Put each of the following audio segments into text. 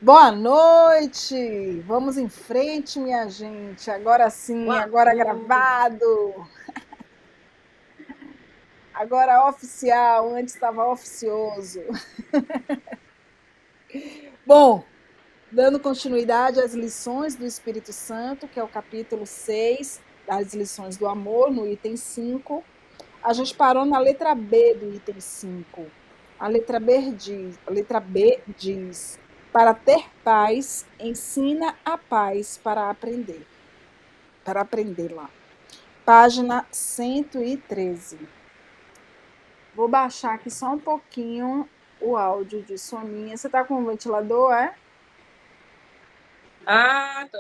Boa noite! Vamos em frente, minha gente. Agora sim, Boa agora noite. gravado, agora oficial, antes estava oficioso. Bom, dando continuidade às lições do Espírito Santo, que é o capítulo 6 das lições do amor, no item 5, a gente parou na letra B do item 5. A letra B diz: para ter paz, ensina a paz para aprendê-la. Página 113. Vou baixar aqui só um pouquinho o áudio de soninha. Você está com o ventilador, é?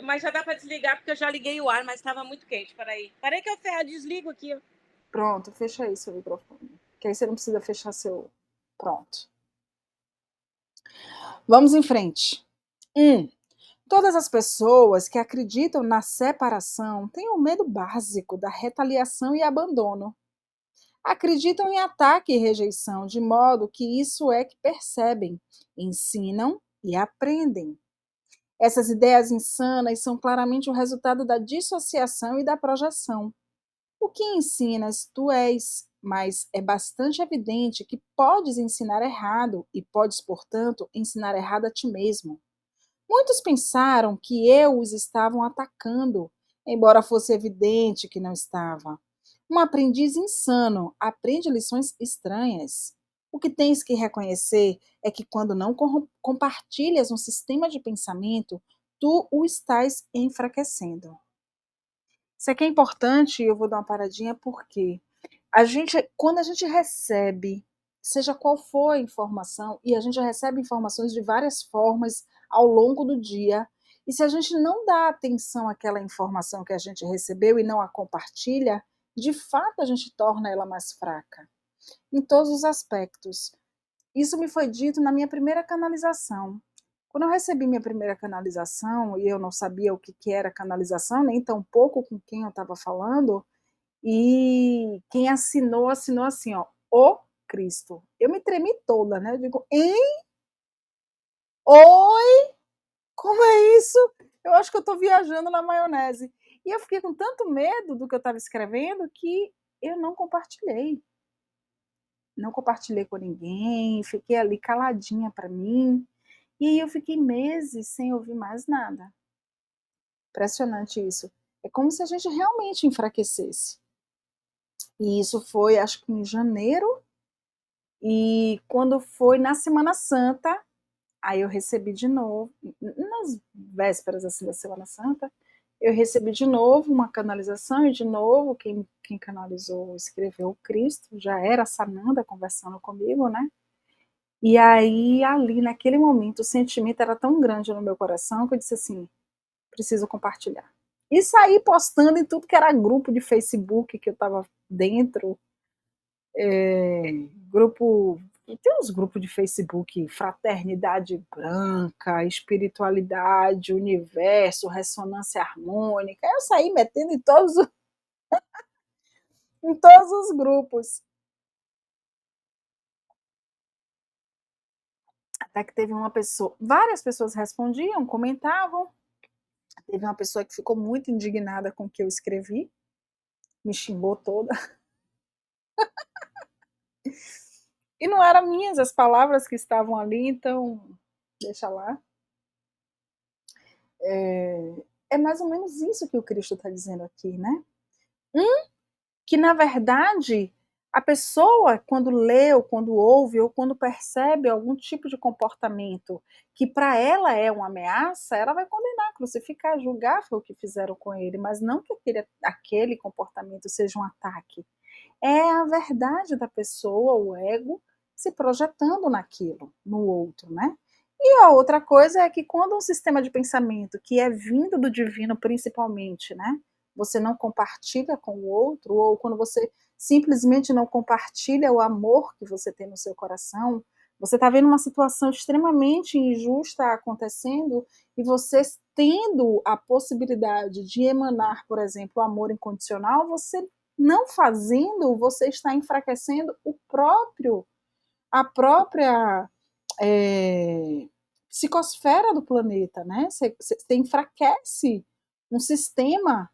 Mas já dá para desligar porque eu já liguei o ar, mas estava muito quente. Peraí. Peraí que eu desligo aqui. Pronto, fecha aí seu microfone. Que aí você não precisa fechar seu. Pronto. Vamos em frente. 1. Todas as pessoas que acreditam na separação têm um medo básico da retaliação e abandono. Acreditam em ataque e rejeição, de modo que isso é que percebem, ensinam e aprendem. Essas ideias insanas são claramente o resultado da dissociação e da projeção. O que ensinas tu és, mas é bastante evidente que podes ensinar errado e podes, portanto, ensinar errado a ti mesmo. Muitos pensaram que eu os estavam atacando, embora fosse evidente que não estava. Um aprendiz insano aprende lições estranhas. O que tens que reconhecer é que quando não compartilhas um sistema de pensamento, tu o estás enfraquecendo. Isso aqui é importante, eu vou dar uma paradinha porque quando a gente recebe, seja qual for a informação, e a gente recebe informações de várias formas ao longo do dia, e se a gente não dá atenção àquela informação que a gente recebeu e não a compartilha, de fato a gente torna ela mais fraca, em todos os aspectos. Isso me foi dito na minha primeira canalização. Quando eu recebi minha primeira canalização, e eu não sabia o que era canalização, nem tampouco com quem eu estava falando, e quem assinou, assinou assim, ó, o Cristo. Eu me tremi toda, né? Eu digo, hein? Oi? Como é isso? Eu acho que eu estou viajando na maionese. E eu fiquei com tanto medo do que eu estava escrevendo que eu não compartilhei. Não compartilhei com ninguém, fiquei ali caladinha para mim. E aí eu fiquei meses sem ouvir mais nada. Impressionante isso. É como se a gente realmente enfraquecesse. E isso foi, acho que em janeiro. E quando foi na Semana Santa, aí eu recebi de novo, nas vésperas assim da Semana Santa, eu recebi de novo uma canalização e de novo quem canalizou escreveu o Cristo, já era a Sananda conversando comigo, né? E aí ali naquele momento o sentimento era tão grande no meu coração que eu disse assim, preciso compartilhar. E saí postando em tudo que era grupo de Facebook que eu estava dentro, grupo. Tem uns grupos de Facebook, Fraternidade Branca, Espiritualidade, Universo, Ressonância Harmônica. Eu saí metendo em todos os grupos. Até que teve uma pessoa, várias pessoas respondiam, comentavam. Teve uma pessoa que ficou muito indignada com o que eu escrevi, me xingou toda. E não eram minhas as palavras que estavam ali, então deixa lá. É mais ou menos isso que o Cristo está dizendo aqui, né? Que na verdade a pessoa, quando lê, ou quando ouve, ou quando percebe algum tipo de comportamento que para ela é uma ameaça, ela vai condenar, crucificar, julgar foi o que fizeram com ele, mas não que aquele comportamento seja um ataque. É a verdade da pessoa, o ego, se projetando naquilo, no outro, né? E a outra coisa é que quando um sistema de pensamento que é vindo do divino principalmente, né? Você não compartilha com o outro, ou quando você simplesmente não compartilha o amor que você tem no seu coração, você está vendo uma situação extremamente injusta acontecendo e você tendo a possibilidade de emanar, por exemplo, o amor incondicional, você não fazendo, você está enfraquecendo a própria psicosfera do planeta, né? Você enfraquece um sistema,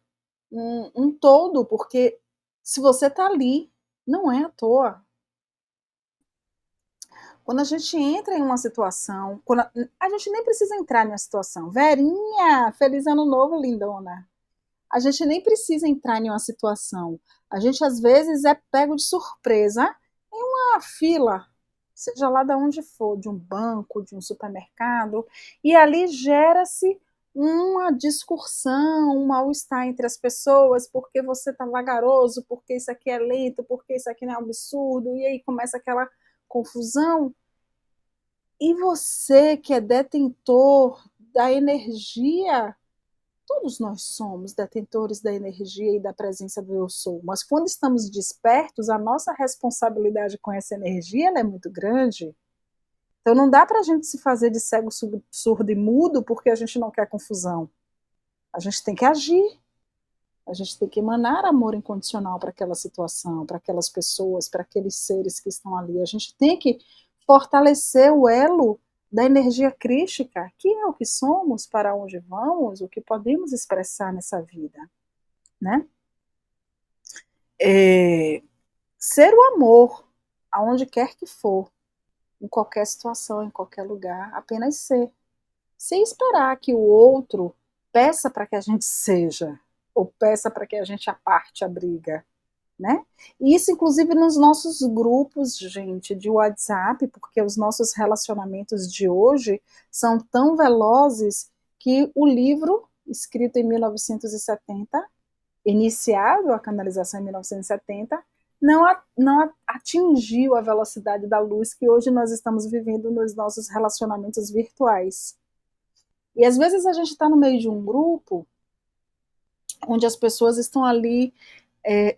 um todo, porque se você está ali, não é à toa. Quando a gente entra em uma situação, a gente nem precisa entrar em uma situação. Verinha, feliz ano novo, lindona. A gente nem precisa entrar em uma situação. A gente, às vezes, é pego de surpresa em uma fila, seja lá de onde for, de um banco, de um supermercado, e ali gera-se uma discussão, um mal-estar entre as pessoas, porque você está vagaroso, porque isso aqui é lento, porque isso aqui não é um absurdo, e aí começa aquela confusão. E você que é detentor da energia, todos nós somos detentores da energia e da presença do eu sou, mas quando estamos despertos, a nossa responsabilidade com essa energia é muito grande. Então não dá para a gente se fazer de cego, surdo e mudo porque a gente não quer confusão. A gente tem que agir, a gente tem que emanar amor incondicional para aquela situação, para aquelas pessoas, para aqueles seres que estão ali. A gente tem que fortalecer o elo da energia crística, que é o que somos, para onde vamos, o que podemos expressar nessa vida, né? Ser o amor, aonde quer que for, em qualquer situação, em qualquer lugar, apenas ser. Sem esperar que o outro peça para que a gente seja, ou peça para que a gente aparte a briga, né? E isso, inclusive, nos nossos grupos, gente, de WhatsApp, porque os nossos relacionamentos de hoje são tão velozes que o livro, escrito em 1970, iniciado a canalização em 1970, não atingiu a velocidade da luz que hoje nós estamos vivendo nos nossos relacionamentos virtuais. E às vezes a gente está no meio de um grupo onde as pessoas estão ali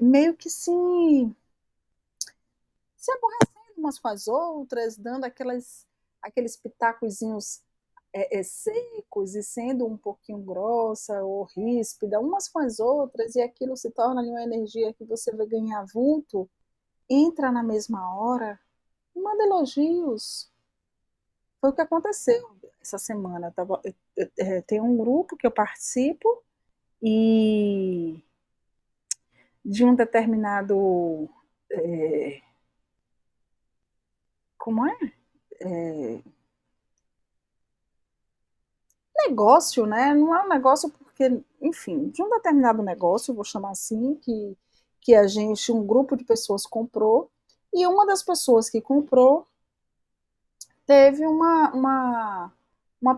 meio que se aborrecendo umas com as outras, dando aqueles pitacozinhos secos e sendo um pouquinho grossa ou ríspida umas com as outras, e aquilo se torna ali uma energia que você vai ganhar vulto, entra na mesma hora, manda elogios. Foi o que aconteceu essa semana. Tem um grupo que eu participo e de um determinado. É, como é? É, negócio, né? Não é um negócio porque, enfim, de um determinado negócio, vou chamar assim, que um grupo de pessoas comprou, e uma das pessoas que comprou teve uma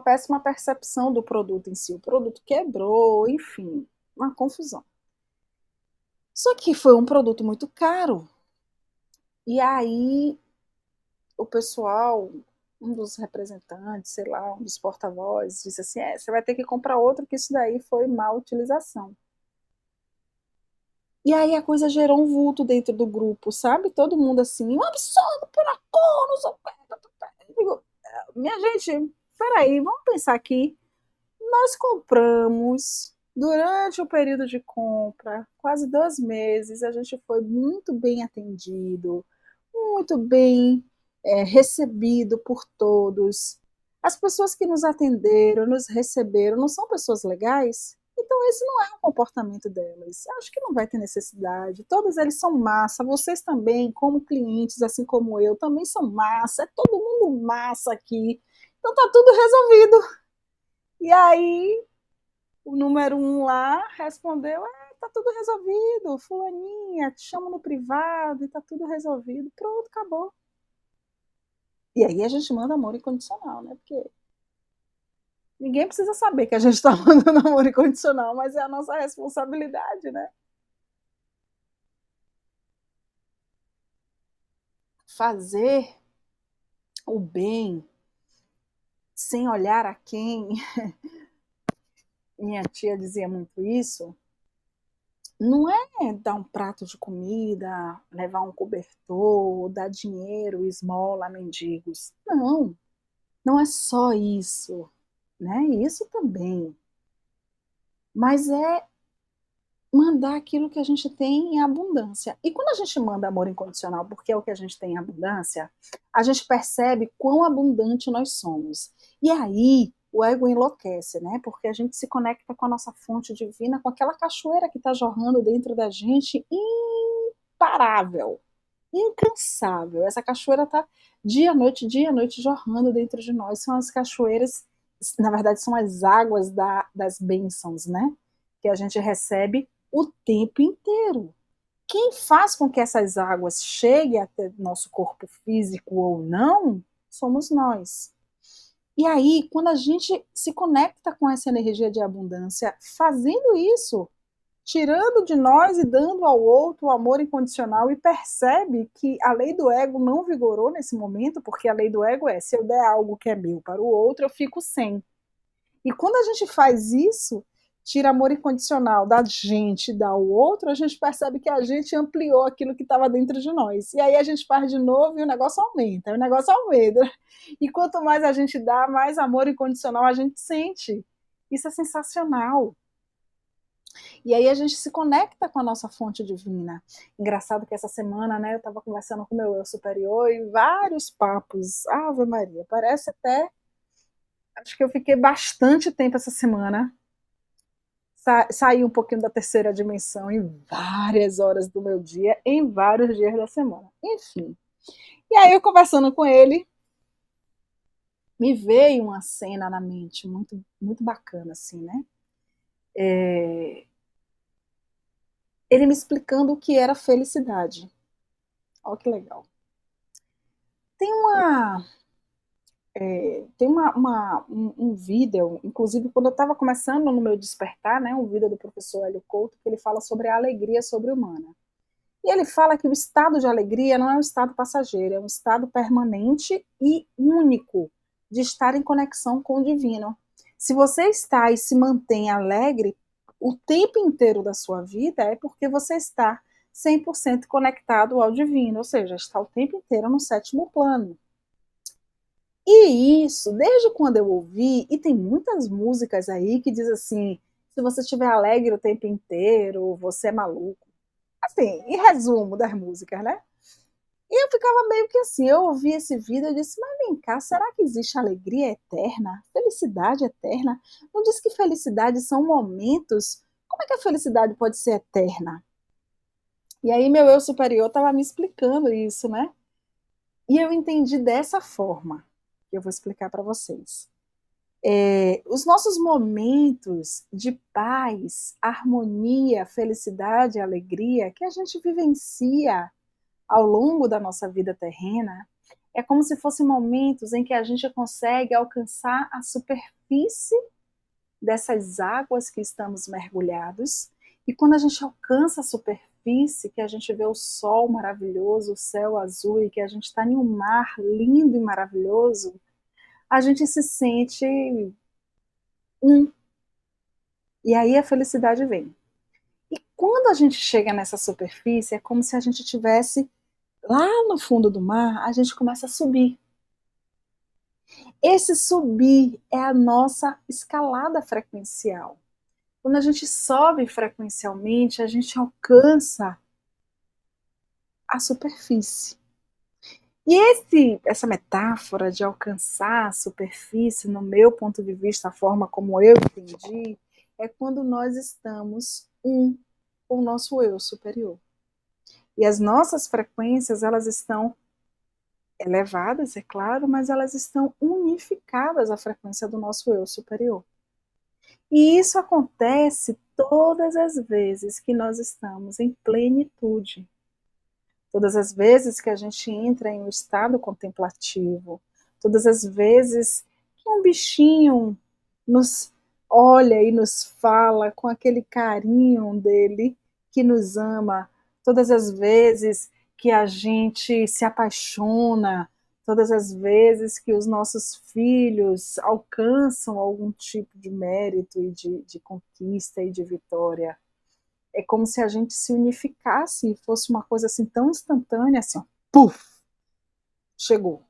péssima percepção do produto em si. O produto quebrou, enfim, uma confusão. Só que foi um produto muito caro. E aí o pessoal, um dos representantes, sei lá, um dos porta-vozes, disse assim: você vai ter que comprar outro, que isso daí foi má utilização. E aí a coisa gerou um vulto dentro do grupo, sabe? Todo mundo assim, um absurdo, cor, não sei o quê. Digo, minha gente, peraí, vamos pensar aqui. Nós compramos durante o período de compra, quase 2 meses, a gente foi muito bem atendido, muito bem recebido por todos. As pessoas que nos atenderam, nos receberam, não são pessoas legais? Então, esse não é o comportamento delas. Acho que não vai ter necessidade. Todos eles são massa. Vocês também, como clientes, assim como eu, também são massa. É todo mundo massa aqui. Então, tá tudo resolvido. E aí, o número 1 lá respondeu: tá tudo resolvido, fulaninha, te chamo no privado e tá tudo resolvido. Pronto, acabou. E aí a gente manda amor incondicional, né? Porque ninguém precisa saber que a gente está mandando amor incondicional, mas é a nossa responsabilidade, né? Fazer o bem sem olhar a quem. Minha tia dizia muito isso. Não é dar um prato de comida, levar um cobertor, dar dinheiro, esmola a mendigos. Não, não é só isso, né? Isso também. Mas é mandar aquilo que a gente tem em abundância. E quando a gente manda amor incondicional, porque é o que a gente tem em abundância, a gente percebe quão abundante nós somos. E aí o ego enlouquece, né? Porque a gente se conecta com a nossa fonte divina, com aquela cachoeira que está jorrando dentro da gente, imparável, incansável. Essa cachoeira está dia, noite jorrando dentro de nós. São as cachoeiras, na verdade, são as águas das bênçãos, né? Que a gente recebe o tempo inteiro. Quem faz com que essas águas cheguem até nosso corpo físico ou não, somos nós. E aí, quando a gente se conecta com essa energia de abundância, fazendo isso, tirando de nós e dando ao outro o amor incondicional, e percebe que a lei do ego não vigorou nesse momento, porque a lei do ego é: se eu der algo que é meu para o outro, eu fico sem. E quando a gente faz isso, tira amor incondicional da gente e dá ao outro, a gente percebe que a gente ampliou aquilo que estava dentro de nós. E aí a gente faz de novo e o negócio aumenta, o negócio aumenta. E quanto mais a gente dá, mais amor incondicional a gente sente. Isso é sensacional. E aí a gente se conecta com a nossa fonte divina. Engraçado que essa semana, né, eu estava conversando com o meu eu superior e vários papos. Ave Maria, parece até. Acho que eu fiquei bastante tempo essa semana. Saí um pouquinho da terceira dimensão em várias horas do meu dia, em vários dias da semana. Enfim. E aí eu conversando com ele, me veio uma cena na mente muito, muito bacana, assim, né? Ele me explicando o que era felicidade. Olha que legal. Tem uma. Um vídeo, inclusive quando eu estava começando no meu despertar, né, um vídeo do professor Hélio Couto, que ele fala sobre a alegria sobre-humana. E ele fala que o estado de alegria não é um estado passageiro, é um estado permanente e único de estar em conexão com o divino. Se você está e se mantém alegre o tempo inteiro da sua vida, é porque você está 100% conectado ao divino, ou seja, está o tempo inteiro no sétimo plano. E isso, desde quando eu ouvi, e tem muitas músicas aí que diz assim: se você estiver alegre o tempo inteiro, você é maluco. Assim, em resumo das músicas, né? E eu ficava meio que assim, eu ouvi esse vídeo e disse: mas vem cá, será que existe alegria eterna? Felicidade eterna? Não diz que felicidade são momentos? Como é que a felicidade pode ser eterna? E aí meu eu superior estava me explicando isso, né? E eu entendi dessa forma, que eu vou explicar para vocês. Os nossos momentos de paz, harmonia, felicidade, alegria que a gente vivencia ao longo da nossa vida terrena, é como se fossem momentos em que a gente consegue alcançar a superfície dessas águas que estamos mergulhados, e quando a gente alcança a superfície, que a gente vê o sol maravilhoso, o céu azul, e que a gente está em um mar lindo e maravilhoso, a gente se sente um. E aí a felicidade vem. E quando a gente chega nessa superfície, é como se a gente tivesse lá no fundo do mar, a gente começa a subir. Esse subir é a nossa escalada frequencial. Quando a gente sobe frequencialmente, a gente alcança a superfície. E essa metáfora de alcançar a superfície, no meu ponto de vista, a forma como eu entendi, é quando nós estamos com o nosso eu superior. E as nossas frequências, elas estão elevadas, é claro, mas elas estão unificadas à frequência do nosso eu superior. E isso acontece todas as vezes que nós estamos em plenitude. Todas as vezes que a gente entra em um estado contemplativo, todas as vezes que um bichinho nos olha e nos fala com aquele carinho dele que nos ama, todas as vezes que a gente se apaixona, todas as vezes que os nossos filhos alcançam algum tipo de mérito e de conquista e de vitória. É como se a gente se unificasse e fosse uma coisa assim tão instantânea, assim, ó, puf, chegou.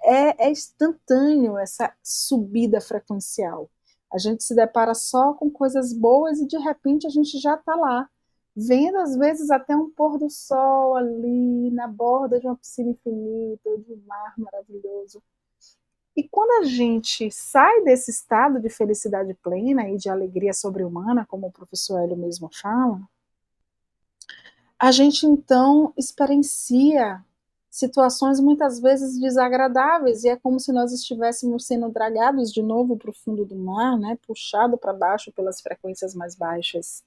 É instantâneo essa subida frequencial. A gente se depara só com coisas boas e de repente a gente já está lá, vendo às vezes até um pôr do sol ali na borda de uma piscina infinita, de um mar maravilhoso. E quando a gente sai desse estado de felicidade plena e de alegria sobre-humana, como o professor Hélio mesmo fala, a gente então experiencia situações muitas vezes desagradáveis e é como se nós estivéssemos sendo dragados de novo para o fundo do mar, né, puxado para baixo pelas frequências mais baixas.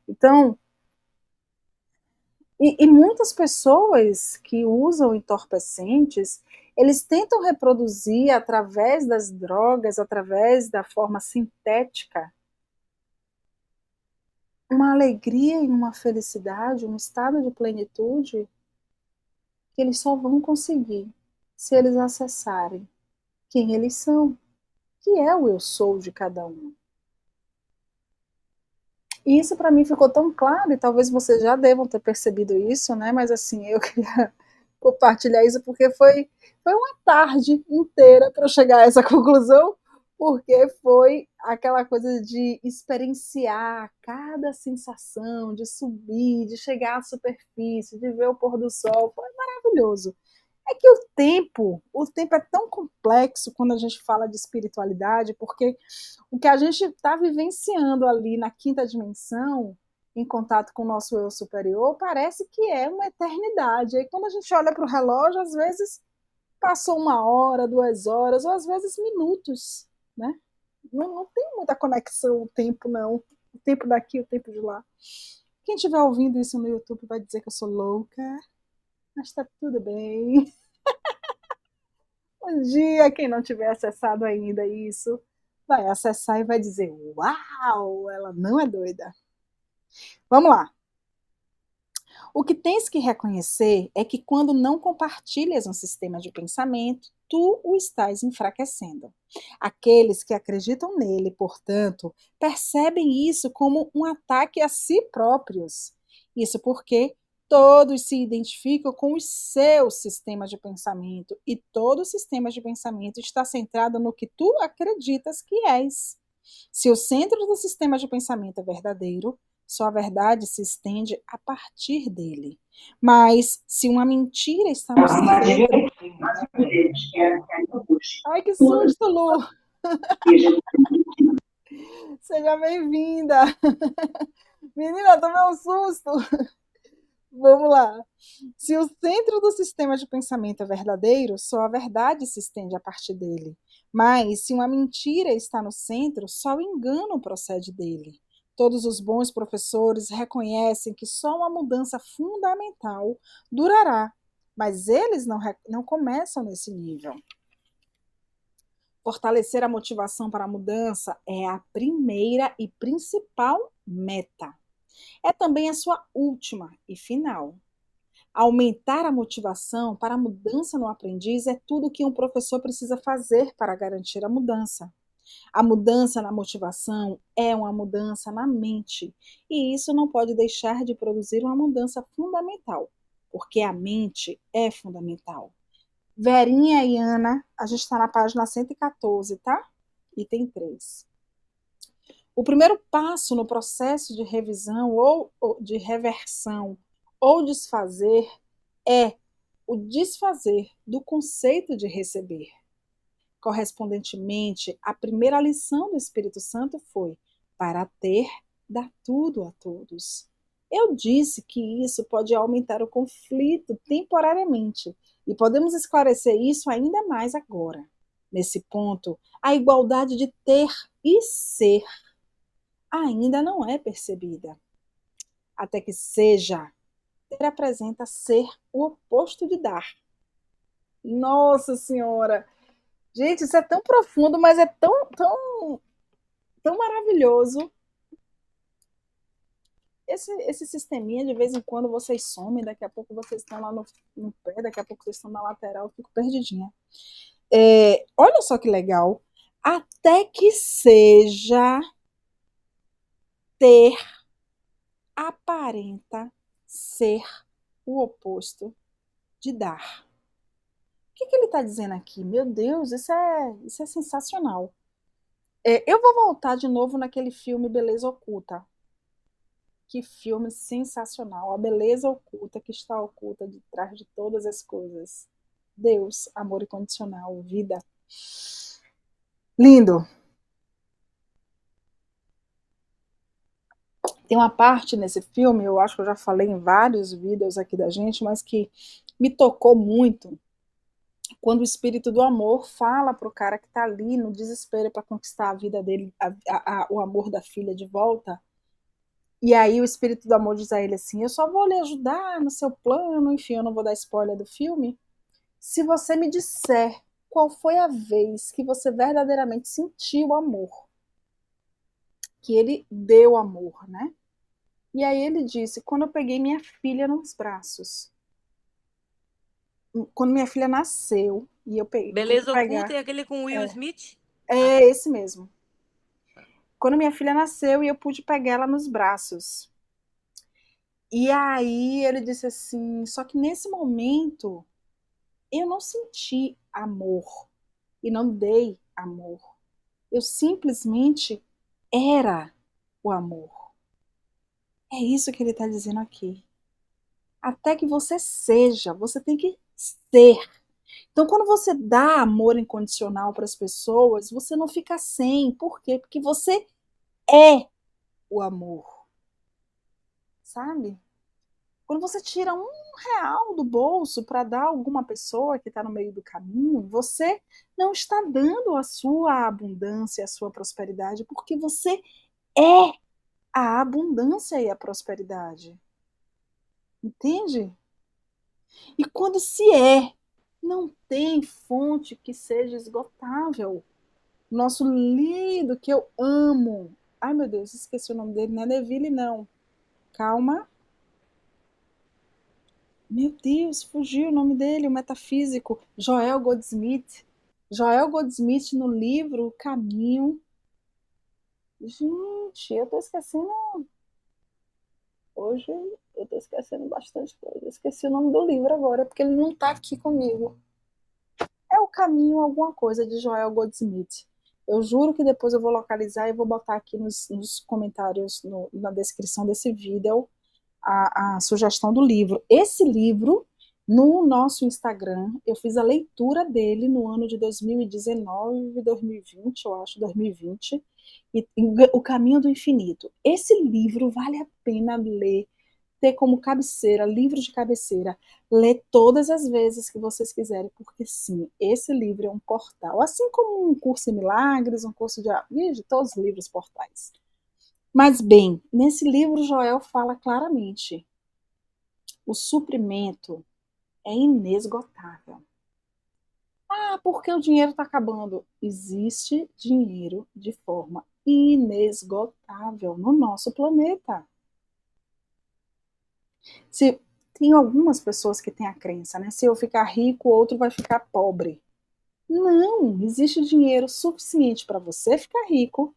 Então, e muitas pessoas que usam entorpecentes, eles tentam reproduzir através das drogas, através da forma sintética, uma alegria e uma felicidade, um estado de plenitude que eles só vão conseguir se eles acessarem quem eles são, que é o eu sou de cada um. E isso para mim ficou tão claro, e talvez vocês já devam ter percebido isso, né? Mas assim, eu queria compartilhar isso porque foi uma tarde inteira para eu chegar a essa conclusão, porque foi aquela coisa de experienciar cada sensação, de subir, de chegar à superfície, de ver o pôr do sol, foi maravilhoso. É que o tempo é tão complexo quando a gente fala de espiritualidade, porque o que a gente está vivenciando ali na quinta dimensão, em contato com o nosso eu superior, parece que é uma eternidade. Aí quando a gente olha para o relógio, às vezes passou 1 hora, 2 horas, ou às vezes minutos, né? Não tem muita conexão o tempo, não. O tempo daqui, o tempo de lá. Quem estiver ouvindo isso no YouTube vai dizer que eu sou louca, mas está tudo bem. Um dia, quem não tiver acessado ainda isso, vai acessar e vai dizer: Uau, ela não é doida. Vamos lá. O que tens que reconhecer é que quando não compartilhas um sistema de pensamento, tu o estás enfraquecendo. Aqueles que acreditam nele, portanto, percebem isso como um ataque a si próprios. Isso porque todos se identificam com o seu sistema de pensamento e todo sistema de pensamento está centrado no que tu acreditas que és. Se o centro do sistema de pensamento é verdadeiro, só a verdade se estende a partir dele. Mas se uma mentira está no centro. Ai, que susto, Lu! Seja bem-vinda! Menina, tomei um susto! Vamos lá. Se o centro do sistema de pensamento é verdadeiro, só a verdade se estende a partir dele. Mas se uma mentira está no centro, só o engano procede dele. Todos os bons professores reconhecem que só uma mudança fundamental durará, mas eles não começam nesse nível. Fortalecer a motivação para a mudança é a primeira e principal meta. É também a sua última e final. Aumentar a motivação para a mudança no aprendiz é tudo o que um professor precisa fazer para garantir a mudança. A mudança na motivação é uma mudança na mente, e isso não pode deixar de produzir uma mudança fundamental, porque a mente é fundamental. Verinha e Ana, a gente está na página 114, tá? Item 3. O primeiro passo no processo de revisão ou de reversão ou desfazer é o desfazer do conceito de receber. Correspondentemente, a primeira lição do Espírito Santo foi: para ter, dá tudo a todos. Eu disse que isso pode aumentar o conflito temporariamente, e podemos esclarecer isso ainda mais agora. Nesse ponto, a igualdade de ter e ser ainda não é percebida. Até que seja, ter apresenta ser o oposto de dar. Nossa Senhora! Gente, isso é tão profundo, mas é tão maravilhoso. Esse sisteminha, de vez em quando, vocês somem, daqui a pouco vocês estão lá no pé, daqui a pouco vocês estão na lateral, eu fico perdidinha. Olha só que legal. Até que seja, ter aparenta ser o oposto de dar. O que ele está dizendo aqui? Meu Deus, isso é sensacional. Eu vou voltar de novo naquele filme Beleza Oculta. Que filme sensacional. A beleza oculta que está oculta de trás de todas as coisas. Deus, amor incondicional, vida. Lindo. Tem uma parte nesse filme, eu acho que eu já falei em vários vídeos aqui da gente, mas que me tocou muito, quando o espírito do amor fala para o cara que está ali no desespero para conquistar a vida dele, o amor da filha de volta. E aí o espírito do amor diz a ele assim: eu só vou lhe ajudar no seu plano, enfim, eu não vou dar spoiler do filme, se você me disser qual foi a vez que você verdadeiramente sentiu amor, que ele deu amor, né? E aí ele disse: quando eu peguei minha filha nos braços, quando minha filha nasceu, e eu pude Beleza Oculta pegar. é aquele com Will É, Smith? Ah, é tá. esse mesmo. Quando minha filha nasceu e eu pude pegar ela nos braços. E aí ele disse assim: só que nesse momento eu não senti amor e não dei amor. Eu simplesmente era o amor. É isso que ele está dizendo aqui. Até que você seja, você tem que ser. Então, quando você dá amor incondicional para as pessoas, você não fica sem. Por quê? Porque você é o amor, sabe? Quando você tira R$ 1 do bolso para dar a alguma pessoa que está no meio do caminho, você não está dando a sua abundância, a sua prosperidade, porque você é a abundância e a prosperidade. Entende? E quando se é, não tem fonte que seja esgotável. Nosso lindo, que eu amo. Ai, meu Deus, esqueci o nome dele. Não é Neville, não. Calma. Meu Deus, fugiu o nome dele, o metafísico. Joel Goldsmith. Joel Goldsmith no livro O Caminho. Gente, eu tô esquecendo. Hoje eu tô esquecendo bastante coisa. Esqueci o nome do livro agora, porque ele não tá aqui comigo. É O Caminho alguma coisa de Joel Goldsmith. Eu juro que depois eu vou localizar e vou botar aqui nos comentários, na descrição desse vídeo, a sugestão do livro. Esse livro, no nosso Instagram, eu fiz a leitura dele no ano de 2019, 2020, eu acho, 2020, e O Caminho do Infinito. Esse livro vale a pena ler, ter como cabeceira, livro de cabeceira, ler todas as vezes que vocês quiserem, porque sim, esse livro é um portal, assim como um curso em milagres, um curso de todos os livros portais. Mas bem, nesse livro Joel fala claramente, o suprimento é inesgotável. Ah, porque o dinheiro está acabando? Existe dinheiro de forma inesgotável no nosso planeta. Se tem algumas pessoas que têm a crença, né? Se eu ficar rico, o outro vai ficar pobre. Não, existe dinheiro suficiente para você ficar rico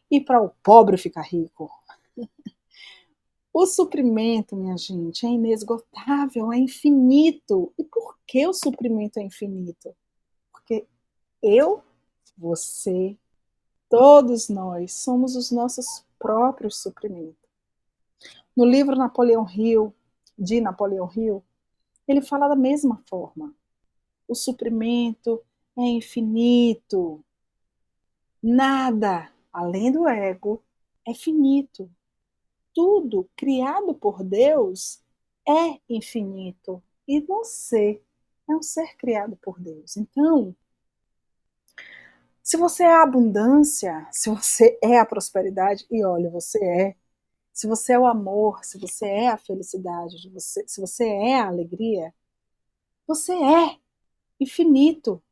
e para o pobre ficar rico. O suprimento, minha gente, é inesgotável, é infinito. E por que o suprimento é infinito? Porque eu, você, todos nós somos os nossos próprios suprimentos. No livro Napoleão Hill, de Napoleão Hill, ele fala da mesma forma. O suprimento é infinito. Nada, além do ego, é finito. Tudo criado por Deus é infinito. E você é um ser criado por Deus. Então, se você é a abundância, se você é a prosperidade, e olha, você é. Se você é o amor, se você é a felicidade, se você é a alegria, você é infinito.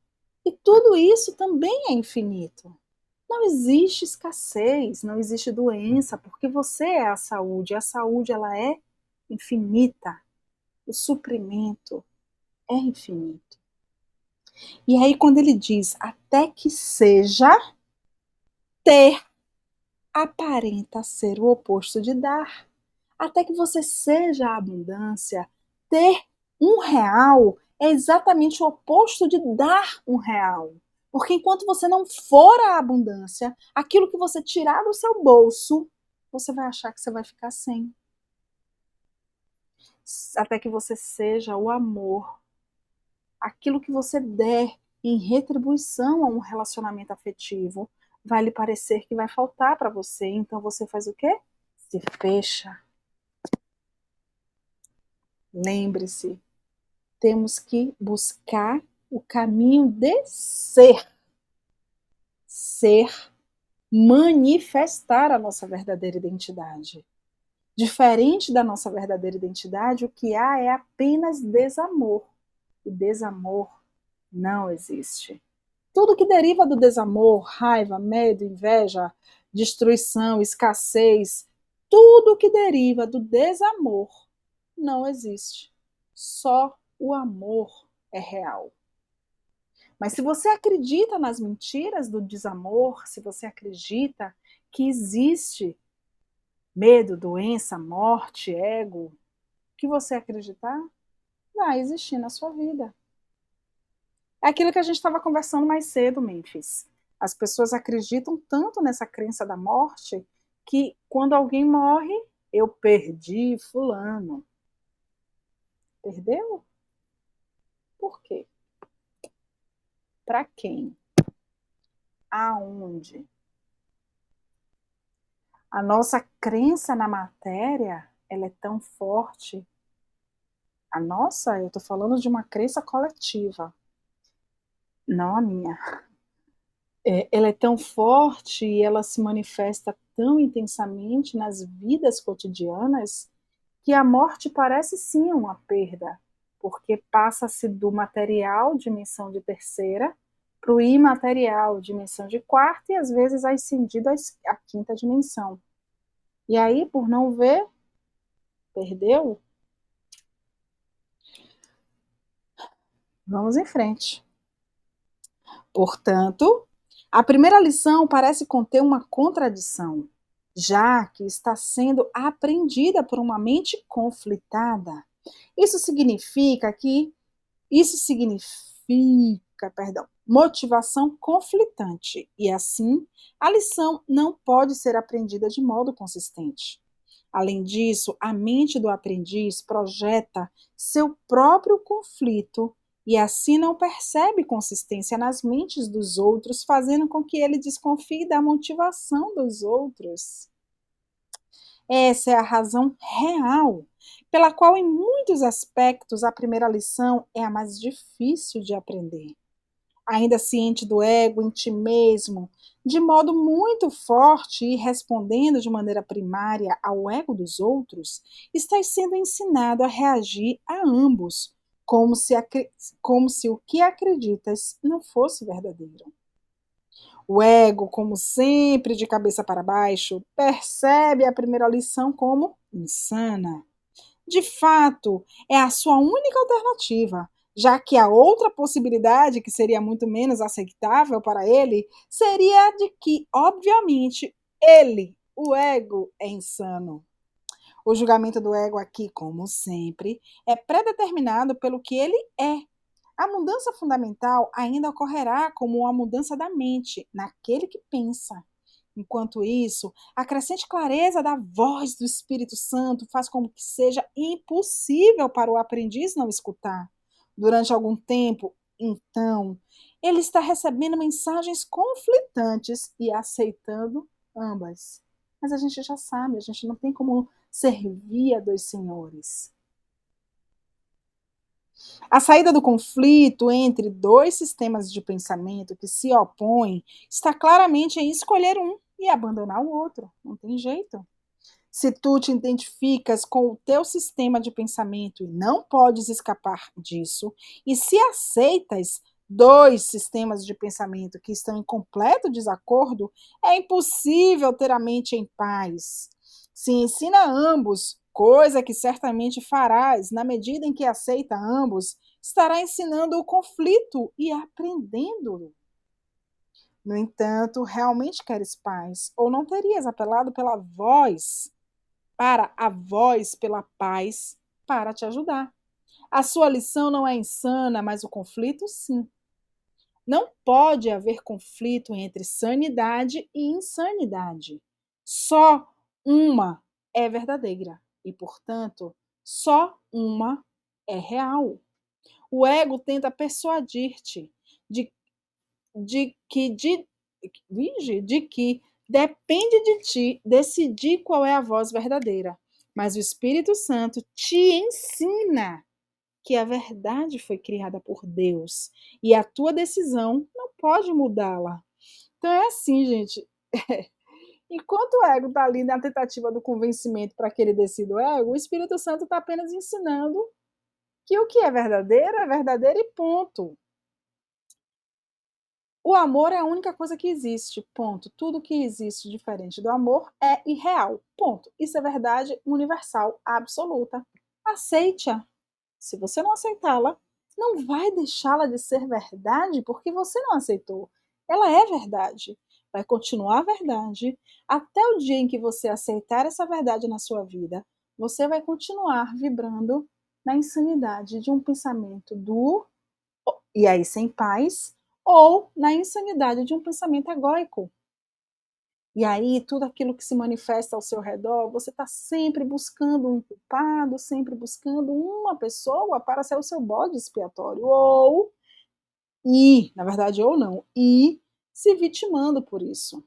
E tudo isso também é infinito. Não existe escassez, não existe doença, porque você é a saúde. A saúde ela é infinita. O suprimento é infinito. E aí quando ele diz até que seja, ter aparenta ser o oposto de dar. Até que você seja a abundância, ter R$ 1 é exatamente o oposto de dar R$ 1. Porque enquanto você não for a abundância, aquilo que você tirar do seu bolso, você vai achar que você vai ficar sem. Até que você seja o amor. Aquilo que você der em retribuição a um relacionamento afetivo vai lhe parecer que vai faltar para você. Então você faz o quê? Se fecha. Lembre-se, temos que buscar o caminho de ser. Ser, manifestar a nossa verdadeira identidade. Diferente da nossa verdadeira identidade, o que há é apenas desamor. O desamor não existe. Tudo que deriva do desamor, raiva, medo, inveja, destruição, escassez, tudo que deriva do desamor não existe. Só o amor é real. Mas se você acredita nas mentiras do desamor, se você acredita que existe medo, doença, morte, ego, o que você acreditar, vai existir na sua vida. É aquilo que a gente estava conversando mais cedo, Memphis. As pessoas acreditam tanto nessa crença da morte que quando alguém morre, eu perdi fulano. Perdeu? Por quê? Para quem? Aonde? A nossa crença na matéria, ela é tão forte. A nossa, eu estou falando de uma crença coletiva, não a minha. Ela é tão forte e ela se manifesta tão intensamente nas vidas cotidianas que a morte parece sim uma perda, porque passa-se do material, dimensão de terceira, para o imaterial, dimensão de quarta, e às vezes ascendido à quinta dimensão. E aí, por não ver, perdeu? Vamos em frente. Portanto, a primeira lição parece conter uma contradição, já que está sendo aprendida por uma mente conflitada. Isso significa que Isso significa, perdão, motivação conflitante e assim a lição não pode ser aprendida de modo consistente. Além disso, a mente do aprendiz projeta seu próprio conflito e assim não percebe consistência nas mentes dos outros, fazendo com que ele desconfie da motivação dos outros. Essa é a razão real pela qual, em muitos aspectos, a primeira lição é a mais difícil de aprender. Ainda ciente do ego em ti mesmo, de modo muito forte e respondendo de maneira primária ao ego dos outros, estás sendo ensinado a reagir a ambos, como se o que acreditas não fosse verdadeiro. O ego, como sempre de cabeça para baixo, percebe a primeira lição como insana. De fato, é a sua única alternativa, já que a outra possibilidade, que seria muito menos aceitável para ele, seria a de que, obviamente, ele, o ego, é insano. O julgamento do ego aqui, como sempre, é predeterminado pelo que ele é. A mudança fundamental ainda ocorrerá como uma mudança da mente, naquele que pensa. Enquanto isso, a crescente clareza da voz do Espírito Santo faz com que seja impossível para o aprendiz não escutar. Durante algum tempo, então, ele está recebendo mensagens conflitantes e aceitando ambas. Mas a gente já sabe, a gente não tem como servir a dois senhores. A saída do conflito entre dois sistemas de pensamento que se opõem está claramente em escolher um e abandonar o outro. Não tem jeito. Se tu te identificas com o teu sistema de pensamento e não podes escapar disso, e se aceitas dois sistemas de pensamento que estão em completo desacordo, é impossível ter a mente em paz. Se ensina ambos, coisa que certamente farás na medida em que aceita ambos, estará ensinando o conflito e aprendendo. No entanto, realmente queres paz, ou não terias apelado pela voz, para a voz pela paz, para te ajudar. A sua lição não é insana, mas o conflito, sim. Não pode haver conflito entre sanidade e insanidade. Só uma é verdadeira e, portanto, só uma é real. O ego tenta persuadir-te de, de que depende de ti decidir qual é a voz verdadeira. Mas o Espírito Santo te ensina que a verdade foi criada por Deus e a tua decisão não pode mudá-la. Então é assim, gente. Enquanto o ego está ali na tentativa do convencimento para que ele decida o ego, o Espírito Santo está apenas ensinando que o que é verdadeiro e ponto. O amor é a única coisa que existe, ponto. Tudo que existe diferente do amor é irreal, ponto. Isso é verdade universal, absoluta. Aceite-a. Se você não aceitá-la, não vai deixá-la de ser verdade porque você não aceitou. Ela é verdade. Vai continuar verdade até o dia em que você aceitar essa verdade na sua vida. Você vai continuar vibrando na insanidade de um pensamento e aí sem paz, ou na insanidade de um pensamento egóico. E aí, tudo aquilo que se manifesta ao seu redor, você está sempre buscando um culpado, sempre buscando uma pessoa para ser o seu bode expiatório. Na verdade, ou não, e se vitimando por isso.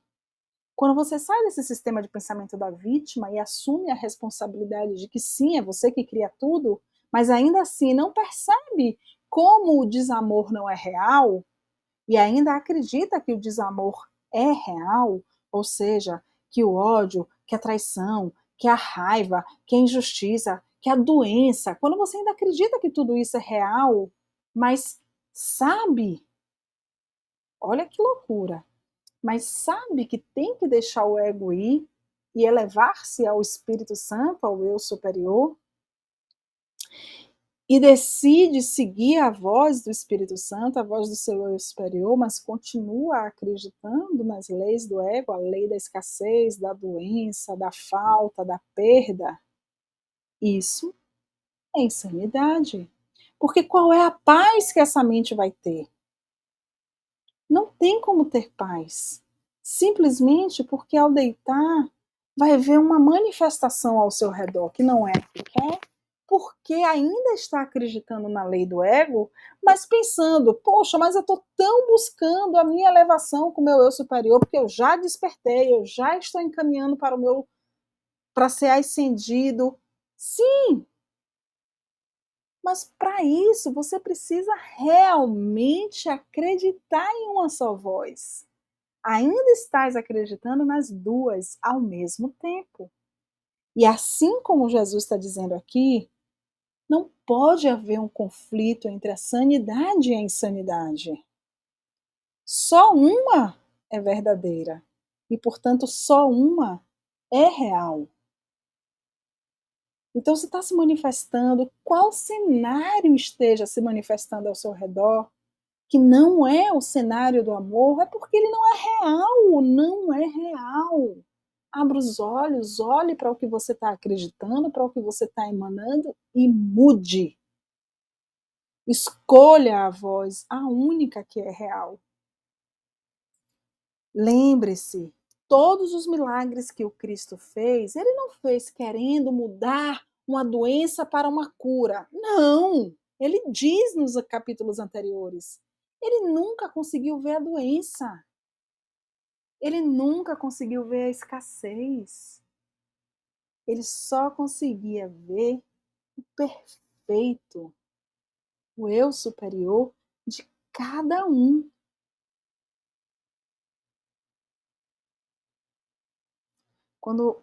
Quando você sai desse sistema de pensamento da vítima e assume a responsabilidade de que sim, é você que cria tudo, mas ainda assim não percebe como o desamor não é real, e ainda acredita que o desamor é real, ou seja, que o ódio, que a traição, que a raiva, que a injustiça, que a doença, quando você ainda acredita que tudo isso é real, mas sabe, olha que loucura, mas sabe que tem que deixar o ego ir e elevar-se ao Espírito Santo, ao eu superior, e decide seguir a voz do Espírito Santo, a voz do seu eu superior, mas continua acreditando nas leis do ego, a lei da escassez, da doença, da falta, da perda, isso é insanidade. Porque qual é a paz que essa mente vai ter? Não tem como ter paz. Simplesmente porque ao deitar vai ver uma manifestação ao seu redor que não é a que quer, porque ainda está acreditando na lei do ego, mas pensando, poxa, mas eu estou tão buscando a minha elevação com o meu eu superior, porque eu já despertei, eu já estou encaminhando para ser ascendido. Sim, mas para isso você precisa realmente acreditar em uma só voz. Ainda estás acreditando nas duas ao mesmo tempo. E assim como Jesus está dizendo aqui, não pode haver um conflito entre a sanidade e a insanidade. Só uma é verdadeira e, portanto, só uma é real. Então, se está se manifestando, qual cenário esteja se manifestando ao seu redor, que não é o cenário do amor, é porque ele não é real, não é real. Abra os olhos, olhe para o que você está acreditando, para o que você está emanando e mude. Escolha a voz, a única que é real. Lembre-se, todos os milagres que o Cristo fez, ele não fez querendo mudar uma doença para uma cura. Não! Ele diz nos capítulos anteriores. Ele nunca conseguiu ver a doença. Ele nunca conseguiu ver a escassez. Ele só conseguia ver o perfeito, o eu superior de cada um. Quando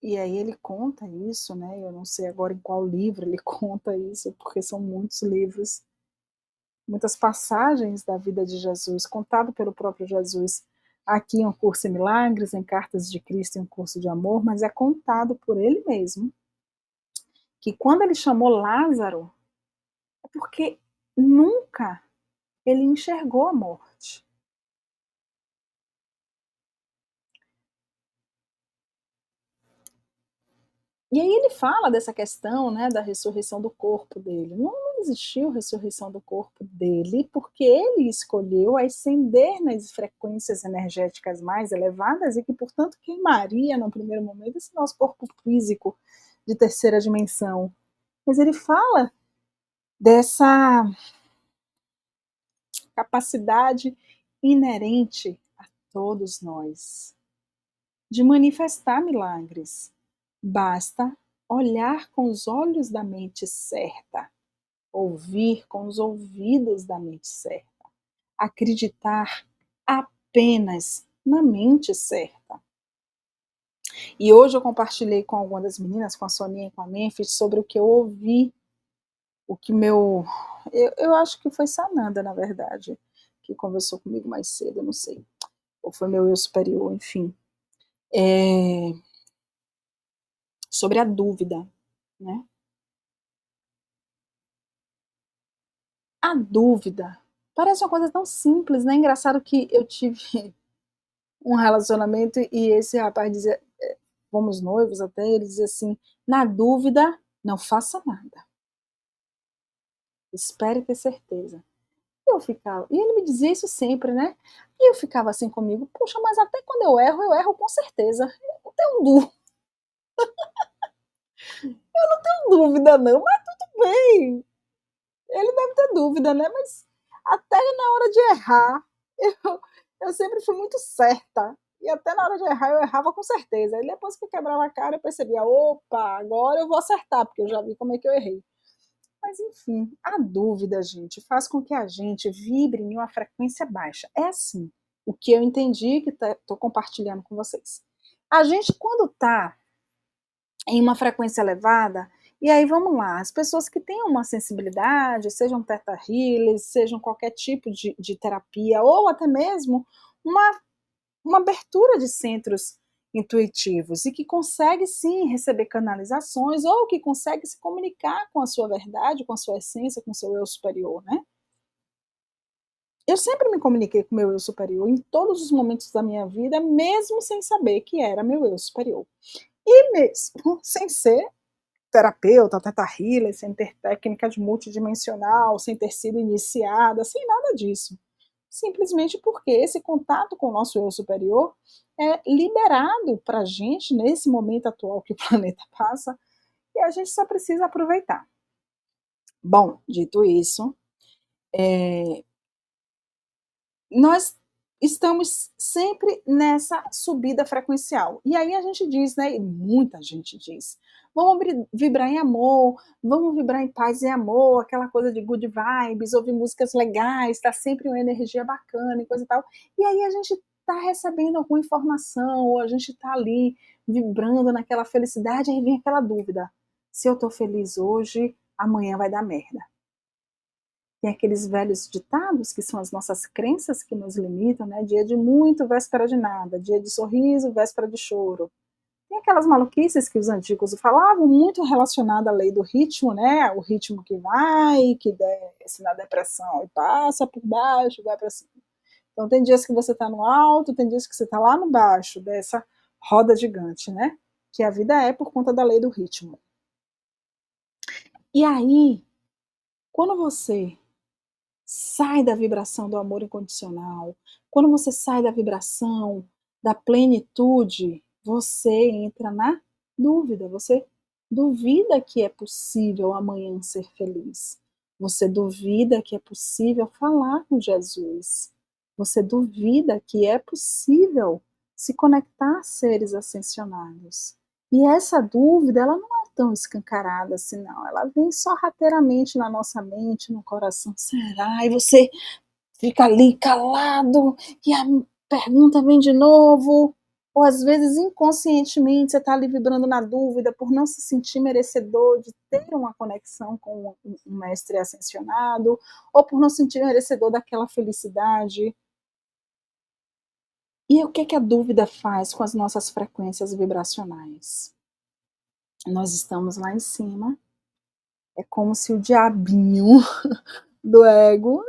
E aí ele conta isso, né? Eu não sei agora em qual livro ele conta isso, porque são muitos livros, muitas passagens da vida de Jesus, contado pelo próprio Jesus, aqui em Um Curso em Milagres, em Cartas de Cristo, em Um Curso de Amor, mas é contado por ele mesmo, que quando ele chamou Lázaro, é porque nunca ele enxergou a morte. E aí ele fala dessa questão, né, da ressurreição do corpo dele. Não existiu ressurreição do corpo dele, porque ele escolheu ascender nas frequências energéticas mais elevadas e que, portanto, queimaria, no primeiro momento, esse nosso corpo físico de terceira dimensão. Mas ele fala dessa capacidade inerente a todos nós de manifestar milagres. Basta olhar com os olhos da mente certa, ouvir com os ouvidos da mente certa, acreditar apenas na mente certa. E hoje eu compartilhei com algumas das meninas, com a Soninha e com a Memphis, sobre o que eu ouvi, o que meu... Eu acho que foi Sananda, na verdade, que conversou comigo mais cedo, eu não sei. Ou foi meu eu superior, enfim. Sobre a dúvida, né? A dúvida parece uma coisa tão simples, né? Engraçado que eu tive um relacionamento e esse rapaz dizia, fomos noivos até, ele dizia assim, na dúvida, não faça nada. Espere ter certeza. Eu ficava, e ele me dizia isso sempre, né? E eu ficava assim comigo, puxa, mas até quando eu erro com certeza. Eu não tenho dúvida não, mas tudo bem. Ele deve ter dúvida, né? Mas até na hora de errar, eu, eu sempre fui muito certa. E até na hora de errar, eu errava com certeza. Aí depois que eu quebrava a cara, eu percebia, opa, agora eu vou acertar, porque eu já vi como é que eu errei. Mas enfim, a dúvida, gente, faz com que a gente vibre em uma frequência baixa. É assim, o que eu entendi que estou compartilhando com vocês. A gente, quando está em uma frequência elevada, e aí vamos lá, as pessoas que têm uma sensibilidade, sejam teta healers, sejam qualquer tipo de terapia, ou até mesmo uma abertura de centros intuitivos, e que consegue sim receber canalizações, ou que consegue se comunicar com a sua verdade, com a sua essência, com o seu eu superior, né? Eu sempre me comuniquei com o meu eu superior em todos os momentos da minha vida, mesmo sem saber que era meu eu superior. E mesmo sem ser terapeuta, teta healer, sem ter técnica de multidimensional, sem ter sido iniciada, sem nada disso. Simplesmente porque esse contato com o nosso eu superior é liberado para a gente nesse momento atual que o planeta passa e a gente só precisa aproveitar. Bom, dito isso, nós estamos sempre nessa subida frequencial. E aí a gente diz, né, e muita gente diz, vamos vibrar em amor, vamos vibrar em paz e amor, aquela coisa de good vibes, ouvir músicas legais, tá sempre uma energia bacana e coisa e tal. E aí a gente tá recebendo alguma informação, ou a gente tá ali vibrando naquela felicidade, aí vem aquela dúvida, se eu tô feliz hoje, amanhã vai dar merda. Tem aqueles velhos ditados, que são as nossas crenças que nos limitam, né? Dia de muito, véspera de nada. Dia de sorriso, véspera de choro. Tem aquelas maluquices que os antigos falavam, muito relacionada à lei do ritmo, né? O ritmo que vai, que desce na depressão e passa por baixo, vai para cima. Então tem dias que você está no alto, tem dias que você está lá no baixo dessa roda gigante, né? Que a vida é por conta da lei do ritmo. E aí, quando você sai da vibração do amor incondicional, quando você sai da vibração da plenitude, você entra na dúvida, você duvida que é possível amanhã ser feliz. Você duvida que é possível falar com Jesus. Você duvida que é possível se conectar a seres ascensionados. E essa dúvida, ela não é tão escancarada assim, não. Ela vem sorrateiramente na nossa mente, no coração. Será? E você fica ali calado e a pergunta vem de novo. Ou às vezes inconscientemente você está ali vibrando na dúvida por não se sentir merecedor de ter uma conexão com um mestre ascensionado, ou por não se sentir merecedor daquela felicidade. E o que a dúvida faz com as nossas frequências vibracionais? Nós estamos lá em cima, é como se o diabinho do ego,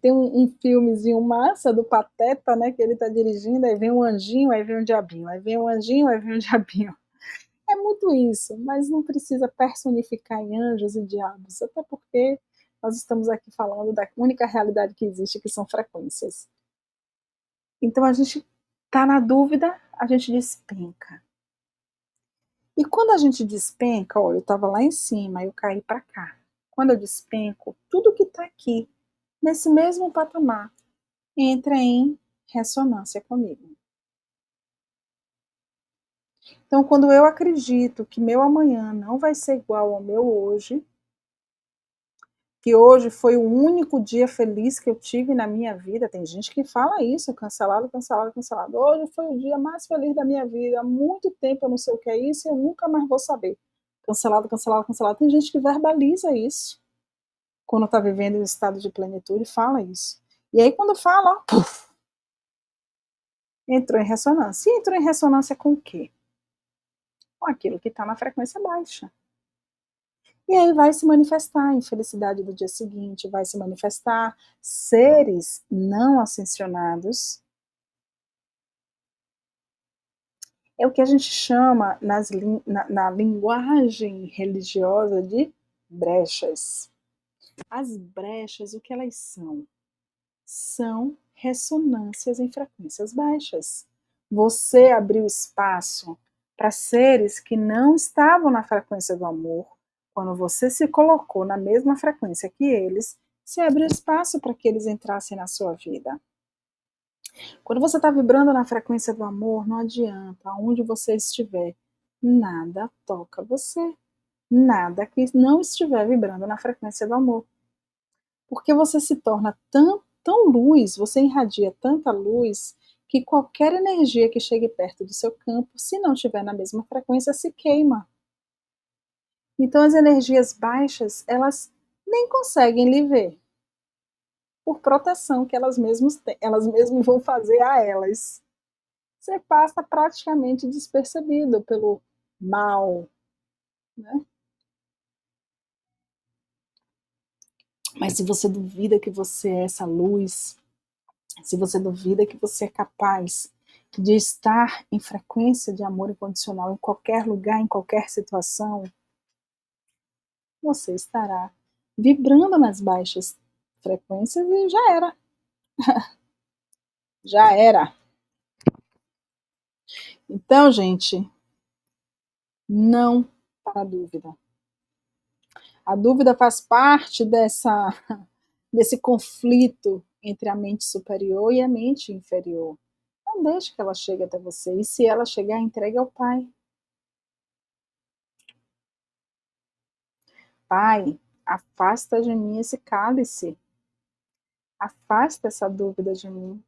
tem um filmezinho massa do Pateta, né, que ele tá dirigindo, aí vem um anjinho, aí vem um diabinho, aí vem um anjinho, aí vem um diabinho. É muito isso, mas não precisa personificar em anjos e diabos, até porque nós estamos aqui falando da única realidade que existe, que são frequências. Então a gente está na dúvida, a gente despenca. E quando a gente despenca, ó, eu estava lá em cima, eu caí para cá. Quando eu despenco, tudo que está aqui, nesse mesmo patamar, entra em ressonância comigo. Então, quando eu acredito que meu amanhã não vai ser igual ao meu hoje, que hoje foi o único dia feliz que eu tive na minha vida. Tem gente que fala isso, cancelado, cancelado, cancelado. Hoje foi o dia mais feliz da minha vida. Há muito tempo eu não sei o que é isso e eu nunca mais vou saber. Cancelado, cancelado, cancelado. Tem gente que verbaliza isso quando está vivendo em um estado de plenitude, fala isso. E aí quando fala, ó, puf, entrou em ressonância. E entrou em ressonância com o quê? Com aquilo que está na frequência baixa. E aí vai se manifestar a infelicidade do dia seguinte, vai se manifestar seres não ascensionados. É o que a gente chama na linguagem religiosa de brechas. As brechas, o que elas são? São ressonâncias em frequências baixas. Você abriu espaço para seres que não estavam na frequência do amor. Quando você se colocou na mesma frequência que eles, você abriu espaço para que eles entrassem na sua vida. Quando você está vibrando na frequência do amor, não adianta, aonde você estiver, nada toca você. Nada que não estiver vibrando na frequência do amor. Porque você se torna tão luz, você irradia tanta luz, que qualquer energia que chegue perto do seu campo, se não estiver na mesma frequência, se queima. Então as energias baixas, elas nem conseguem lhe ver, por proteção que elas mesmas vão fazer a elas. Você passa praticamente despercebido pelo mal, né? Mas se você duvida que você é essa luz, se você duvida que você é capaz de estar em frequência de amor incondicional em qualquer lugar, em qualquer situação, você estará vibrando nas baixas frequências e já era. Já era. Então, gente, não para dúvida. A dúvida faz parte desse conflito entre a mente superior e a mente inferior. Não deixe que ela chegue até você. E se ela chegar, entregue ao Pai. Pai, afasta de mim esse cálice. Afasta essa dúvida de mim.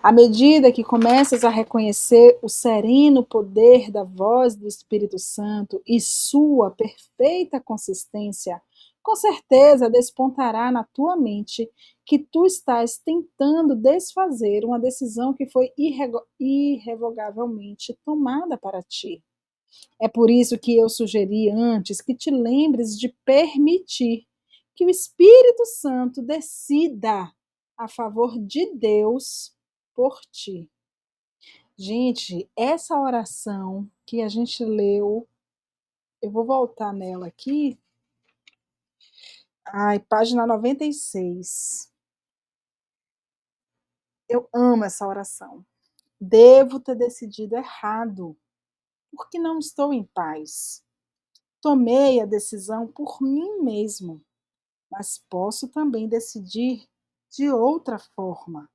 À medida que começas a reconhecer o sereno poder da voz do Espírito Santo e sua perfeita consistência, com certeza despontará na tua mente que tu estás tentando desfazer uma decisão que foi irrevogavelmente tomada para ti. É por isso que eu sugeri antes que te lembres de permitir que o Espírito Santo decida a favor de Deus por ti. Gente, essa oração que a gente leu, eu vou voltar nela aqui. Ai, página 96. Eu amo essa oração. Devo ter decidido errado, porque não estou em paz. Tomei a decisão por mim mesmo, mas posso também decidir de outra forma.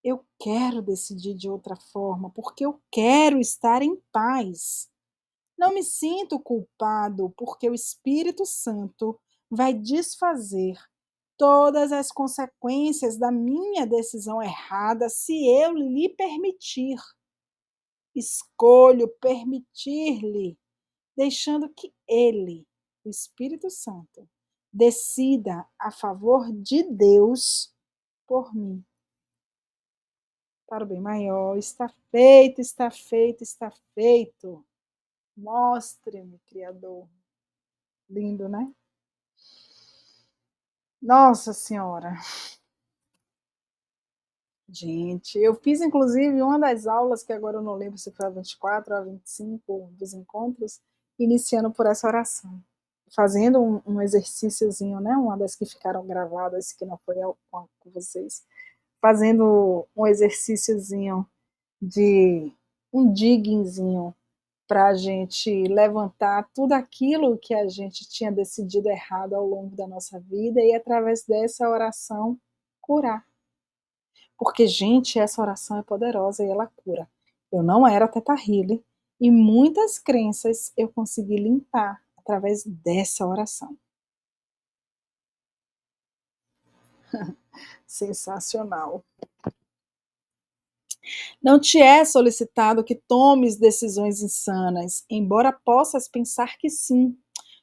Eu quero decidir de outra forma, porque eu quero estar em paz. Não me sinto culpado, porque o Espírito Santo vai desfazer todas as consequências da minha decisão errada se eu lhe permitir. Escolho permitir-lhe, deixando que ele, o Espírito Santo, decida a favor de Deus por mim. Para o bem maior, está feito, está feito, está feito. Mostre-me, Criador. Lindo, né? Nossa Senhora. Gente, eu fiz inclusive uma das aulas, que agora eu não lembro se foi a 24 ou a 25 dos encontros, iniciando por essa oração. Fazendo um exercíciozinho, né? Uma das que ficaram gravadas, que não foi com vocês. Fazendo um exercíciozinho de um diggingzinho para a gente levantar tudo aquilo que a gente tinha decidido errado ao longo da nossa vida e, através dessa oração, curar. Porque, gente, essa oração é poderosa e ela cura. Eu não era Teta Healer e muitas crenças eu consegui limpar através dessa oração. Sensacional. Não te é solicitado que tomes decisões insanas, embora possas pensar que sim.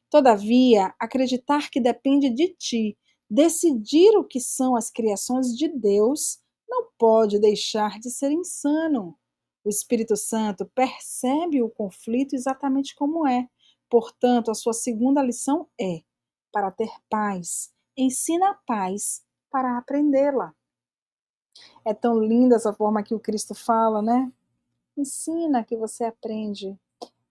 Todavia, acreditar que depende de ti decidir o que são as criações de Deus não pode deixar de ser insano. O Espírito Santo percebe o conflito exatamente como é. Portanto, a sua segunda lição é: para ter paz, ensina a paz para aprendê-la. É tão linda essa forma que o Cristo fala, né? Ensina que você aprende.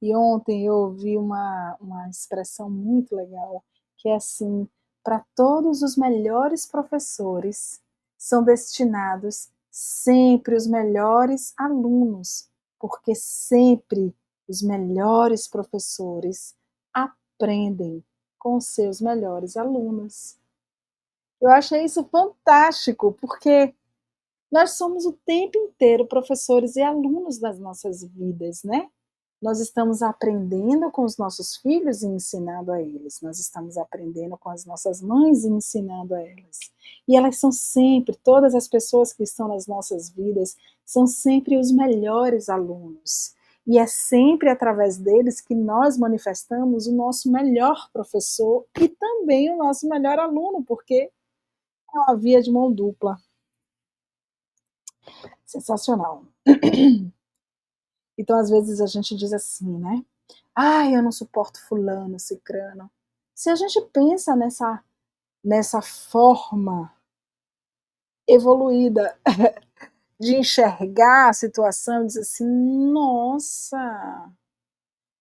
E ontem eu ouvi uma expressão muito legal, que é assim: para todos os melhores professores são destinados sempre os melhores alunos, porque sempre os melhores professores aprendem com os seus melhores alunos. Eu achei isso fantástico, porque nós somos o tempo inteiro professores e alunos das nossas vidas, né? Nós estamos aprendendo com os nossos filhos e ensinando a eles. Nós estamos aprendendo com as nossas mães e ensinando a elas. E elas são sempre, todas as pessoas que estão nas nossas vidas, são sempre os melhores alunos. E é sempre através deles que nós manifestamos o nosso melhor professor e também o nosso melhor aluno, porque é uma via de mão dupla. Sensacional. Então, às vezes, a gente diz assim, né? Ai, eu não suporto fulano, cicrano. Se a gente pensa nessa forma evoluída de enxergar a situação, diz assim, nossa,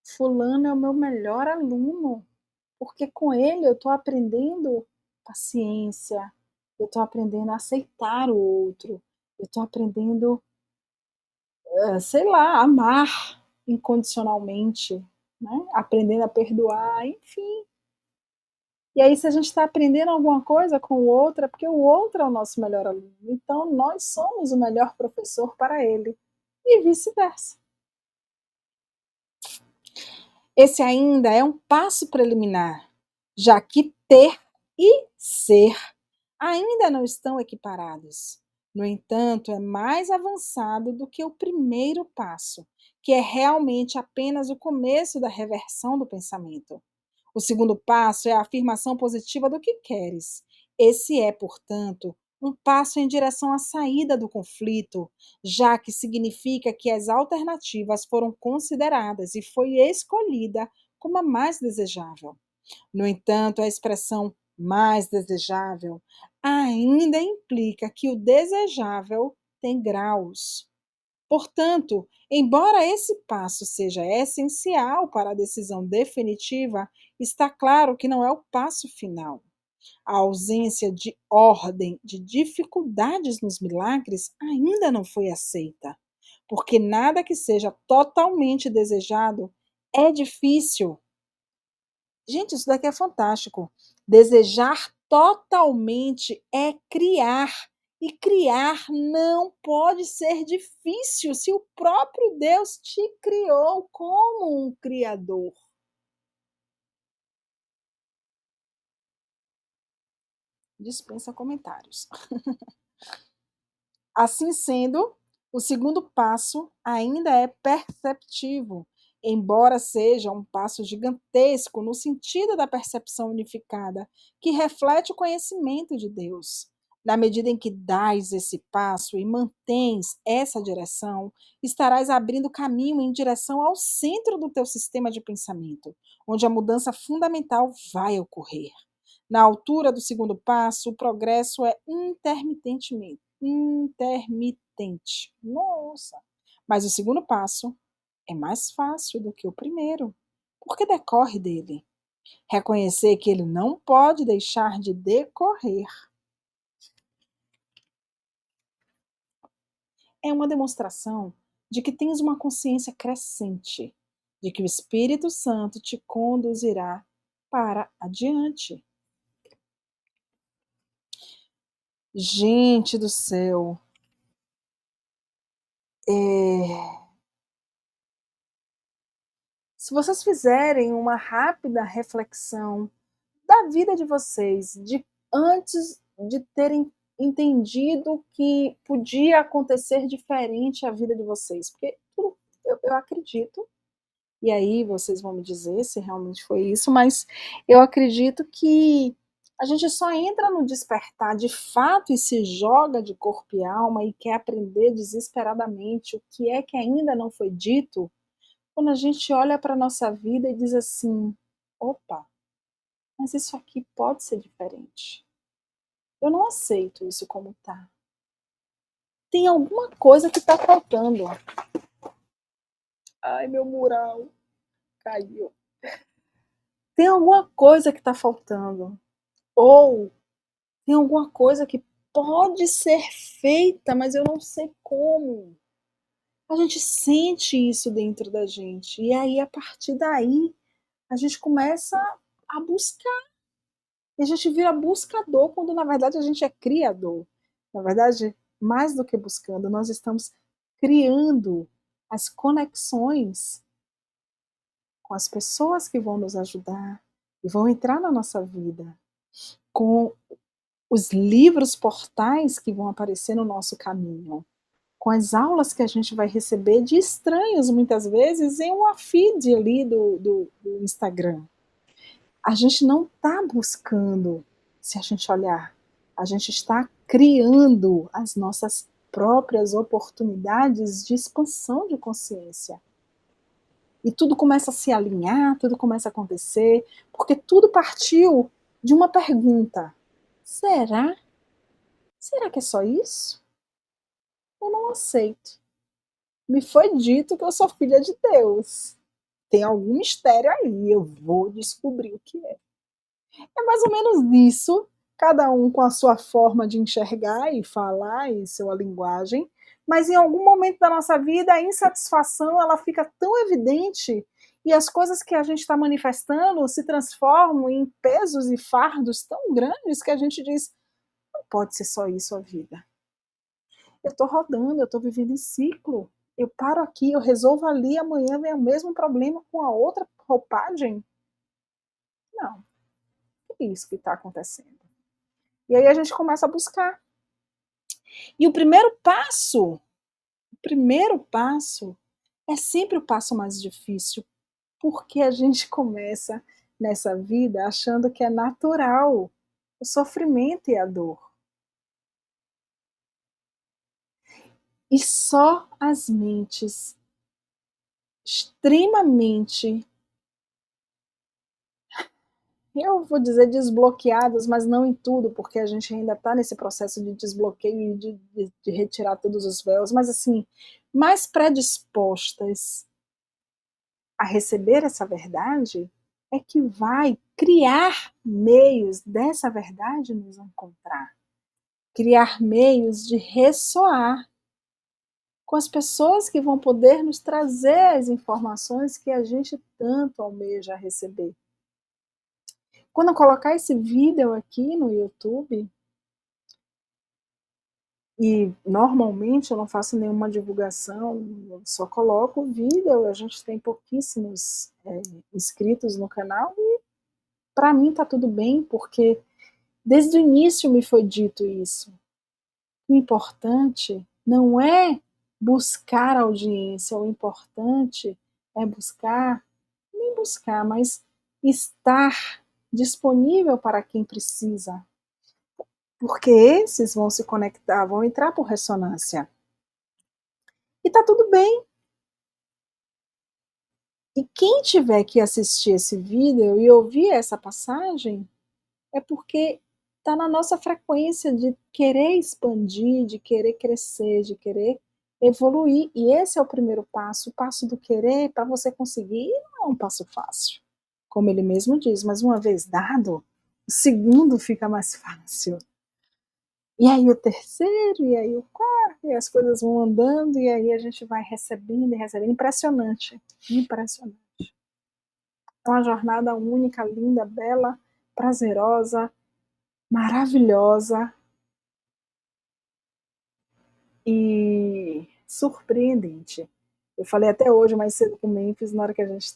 fulano é o meu melhor aluno, porque com ele eu estou aprendendo paciência, eu estou aprendendo a aceitar o outro, eu estou aprendendo, sei lá, amar incondicionalmente, né? Aprendendo a perdoar, enfim. E aí, se a gente está aprendendo alguma coisa com o outro, é porque o outro é o nosso melhor aluno. Então, nós somos o melhor professor para ele. E vice-versa. Esse ainda é um passo preliminar, já que ter e ser ainda não estão equiparados. No entanto, é mais avançado do que o primeiro passo, que é realmente apenas o começo da reversão do pensamento. O segundo passo é a afirmação positiva do que queres. Esse é, portanto, um passo em direção à saída do conflito, já que significa que as alternativas foram consideradas e foi escolhida como a mais desejável. No entanto, a expressão mais desejável ainda implica que o desejável tem graus. Portanto, embora esse passo seja essencial para a decisão definitiva, está claro que não é o passo final. A ausência de ordem, de dificuldades nos milagres ainda não foi aceita, porque nada que seja totalmente desejado é difícil. Gente, isso daqui é fantástico. Desejar totalmente é criar. E criar não pode ser difícil se o próprio Deus te criou como um criador. Dispensa comentários. Assim sendo, o segundo passo ainda é perceptivo, embora seja um passo gigantesco no sentido da percepção unificada, que reflete o conhecimento de Deus. Na medida em que dás esse passo e mantens essa direção, estarás abrindo caminho em direção ao centro do teu sistema de pensamento, onde a mudança fundamental vai ocorrer. Na altura do segundo passo, o progresso é intermitente. Nossa! Mas o segundo passo é mais fácil do que o primeiro, porque decorre dele. Reconhecer que ele não pode deixar de decorrer é uma demonstração de que tens uma consciência crescente, de que o Espírito Santo te conduzirá para adiante. Gente do céu, se vocês fizerem uma rápida reflexão da vida de vocês, de antes de terem entendido que podia acontecer diferente a vida de vocês, porque eu acredito, e aí vocês vão me dizer se realmente foi isso, mas eu acredito que a gente só entra no despertar de fato e se joga de corpo e alma e quer aprender desesperadamente o que é que ainda não foi dito, quando a gente olha para a nossa vida e diz assim: opa, mas isso aqui pode ser diferente. Eu não aceito isso como tá. Tem alguma coisa que tá faltando. Ai, meu mural caiu. Tem alguma coisa que tá faltando. Ou tem alguma coisa que pode ser feita, mas eu não sei como. A gente sente isso dentro da gente. E aí, a partir daí, a gente começa a buscar. E a gente vira buscador, quando na verdade a gente é criador. Na verdade, mais do que buscando, nós estamos criando as conexões com as pessoas que vão nos ajudar e vão entrar na nossa vida, com os livros portais que vão aparecer no nosso caminho, com as aulas que a gente vai receber de estranhos, muitas vezes, em uma feed ali do Instagram. A gente não está buscando, se a gente olhar, a gente está criando as nossas próprias oportunidades de expansão de consciência. E tudo começa a se alinhar, tudo começa a acontecer, porque tudo partiu de uma pergunta: será? Será que é só isso? Eu não aceito. Me foi dito que eu sou filha de Deus. Tem algum mistério aí, eu vou descobrir o que é. É mais ou menos isso, cada um com a sua forma de enxergar e falar e sua linguagem, mas em algum momento da nossa vida a insatisfação ela fica tão evidente e as coisas que a gente está manifestando se transformam em pesos e fardos tão grandes que a gente diz: não pode ser só isso a vida. Eu estou rodando, eu estou vivendo em ciclo. Eu paro aqui, eu resolvo ali, amanhã vem o mesmo problema com a outra roupagem. Não, é isso que está acontecendo. E aí a gente começa a buscar. E o primeiro passo é sempre o passo mais difícil, porque a gente começa nessa vida achando que é natural o sofrimento e a dor. E só as mentes extremamente, eu vou dizer desbloqueadas, mas não em tudo, porque a gente ainda está nesse processo de desbloqueio e de retirar todos os véus, mas assim, mais predispostas a receber essa verdade, é que vai criar meios dessa verdade nos encontrar, criar meios de ressoar com as pessoas que vão poder nos trazer as informações que a gente tanto almeja receber. Quando eu colocar esse vídeo aqui no YouTube, e normalmente eu não faço nenhuma divulgação, eu só coloco o vídeo, a gente tem pouquíssimos inscritos no canal, e para mim está tudo bem, porque desde o início me foi dito isso. O importante não é buscar audiência, o importante é nem buscar, mas estar disponível para quem precisa. Porque esses vão se conectar, vão entrar por ressonância. E tá tudo bem. E quem tiver que assistir esse vídeo e ouvir essa passagem, É porque está na nossa frequência de querer expandir, de querer crescer, de querer evoluir. E esse é o primeiro passo. O passo do querer, para você conseguir, não é um passo fácil. Como ele mesmo diz, mas uma vez dado, o segundo fica mais fácil. E aí o terceiro, e aí o quarto, e as coisas vão andando, e aí a gente vai recebendo e recebendo. Impressionante, impressionante. É uma jornada única, linda, bela, prazerosa, maravilhosa e surpreendente. Eu falei até hoje, mais cedo com o Memphis, na hora que a gente,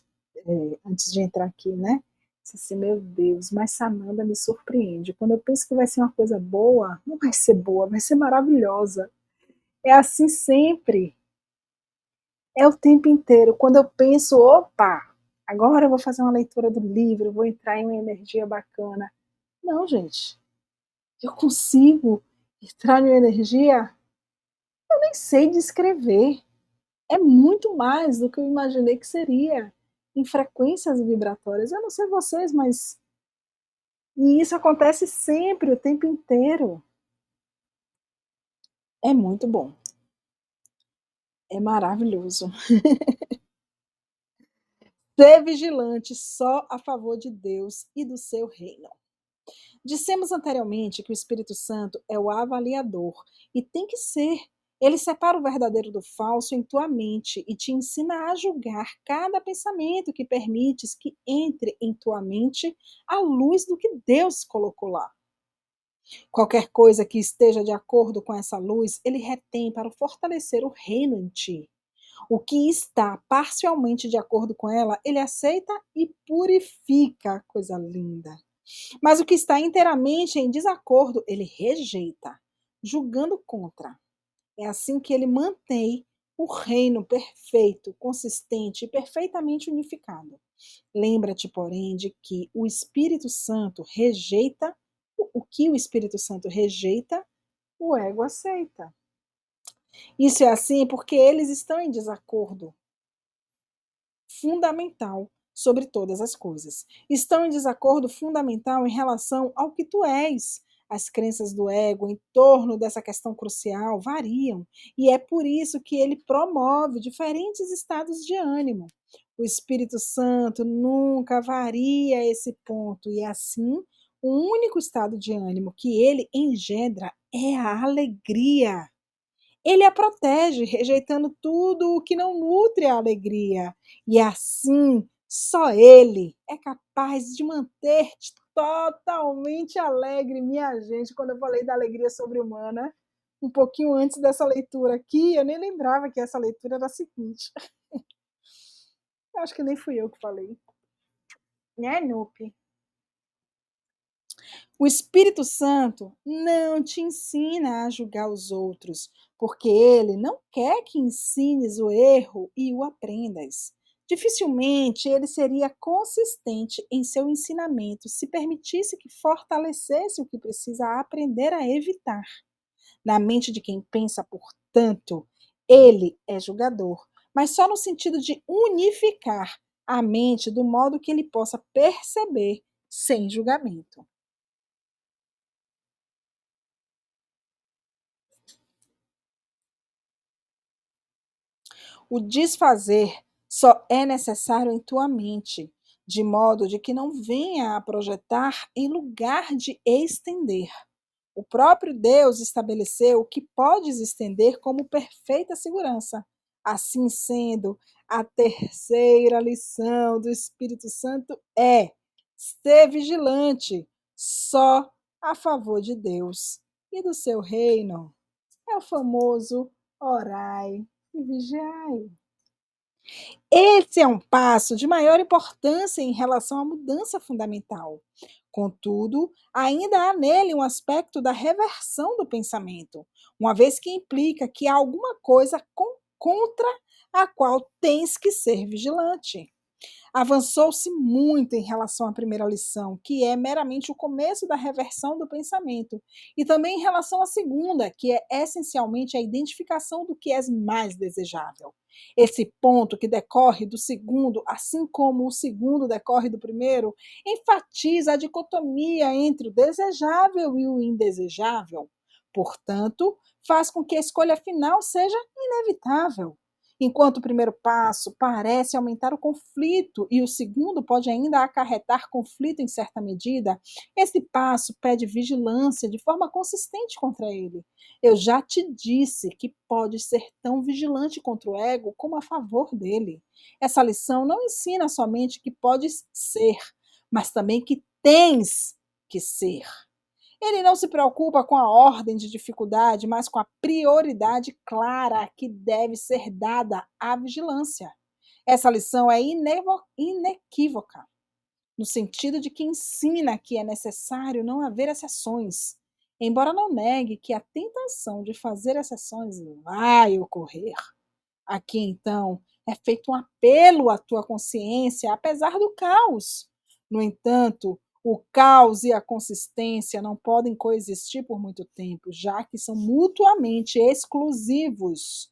antes de entrar aqui, né? Disse assim, meu Deus, mas Sananda me surpreende. Quando eu penso que vai ser uma coisa boa, não vai ser boa, vai ser maravilhosa. É assim sempre. É o tempo inteiro. Quando eu penso, opa, agora eu vou fazer uma leitura do livro, vou entrar em uma energia bacana. Não, gente. Eu consigo entrar em uma energia, eu nem sei descrever. É muito mais do que eu imaginei que seria em frequências vibratórias. Eu não sei vocês, mas e isso acontece sempre, o tempo inteiro. É muito bom. É maravilhoso. Ser vigilante só a favor de Deus e do seu reino. Dissemos anteriormente que o Espírito Santo é o avaliador e tem que ser. Ele separa o verdadeiro do falso em tua mente e te ensina a julgar cada pensamento que permites que entre em tua mente à luz do que Deus colocou lá. Qualquer coisa que esteja de acordo com essa luz, ele retém para fortalecer o reino em ti. O que está parcialmente de acordo com ela, ele aceita e purifica. Coisa linda. Mas o que está inteiramente em desacordo, ele rejeita, julgando contra. É assim que ele mantém o reino perfeito, consistente e perfeitamente unificado. Lembra-te, porém, de que o Espírito Santo rejeita o que o Espírito Santo rejeita, o ego aceita. Isso é assim porque eles estão em desacordo fundamental sobre todas as coisas. Estão em desacordo fundamental em relação ao que tu és. As crenças do ego em torno dessa questão crucial variam, e é por isso que ele promove diferentes estados de ânimo. O Espírito Santo nunca varia esse ponto, e assim, o único estado de ânimo que ele engendra é a alegria. Ele a protege, rejeitando tudo o que não nutre a alegria. E assim, só ele é capaz de manter-te totalmente alegre, minha gente. Quando eu falei da alegria sobre-humana, um pouquinho antes dessa leitura aqui, eu nem lembrava que essa leitura era a seguinte. Eu acho que nem fui eu que falei. Né, Nupe? O Espírito Santo não te ensina a julgar os outros, porque ele não quer que ensines o erro e o aprendas. Dificilmente ele seria consistente em seu ensinamento se permitisse que fortalecesse o que precisa aprender a evitar. Na mente de quem pensa, portanto, ele é julgador, mas só no sentido de unificar a mente do modo que ele possa perceber sem julgamento. O desfazer só é necessário em tua mente, de modo de que não venha a projetar em lugar de estender. O próprio Deus estabeleceu o que podes estender como perfeita segurança. Assim sendo, a terceira lição do Espírito Santo é: ser vigilante só a favor de Deus e do seu reino. É o famoso orai e vigiai. Esse é um passo de maior importância em relação à mudança fundamental. Contudo, ainda há nele um aspecto da reversão do pensamento, uma vez que implica que há alguma coisa contra a qual tens que ser vigilante. Avançou-se muito em relação à primeira lição, que é meramente o começo da reversão do pensamento, e também em relação à segunda, que é essencialmente a identificação do que é mais desejável. Esse ponto que decorre do segundo, assim como o segundo decorre do primeiro, enfatiza a dicotomia entre o desejável e o indesejável. Portanto, faz com que a escolha final seja inevitável. Enquanto o primeiro passo parece aumentar o conflito e o segundo pode ainda acarretar conflito em certa medida, esse passo pede vigilância de forma consistente contra ele. Eu já te disse que pode ser tão vigilante contra o ego como a favor dele. Essa lição não ensina somente que podes ser, mas também que tens que ser. Ele não se preocupa com a ordem de dificuldade, mas com a prioridade clara que deve ser dada à vigilância. Essa lição é inequívoca, no sentido de que ensina que é necessário não haver exceções, embora não negue que a tentação de fazer exceções vai ocorrer. Aqui, então, é feito um apelo à tua consciência, apesar do caos. No entanto, o caos e a consistência não podem coexistir por muito tempo, já que são mutuamente exclusivos.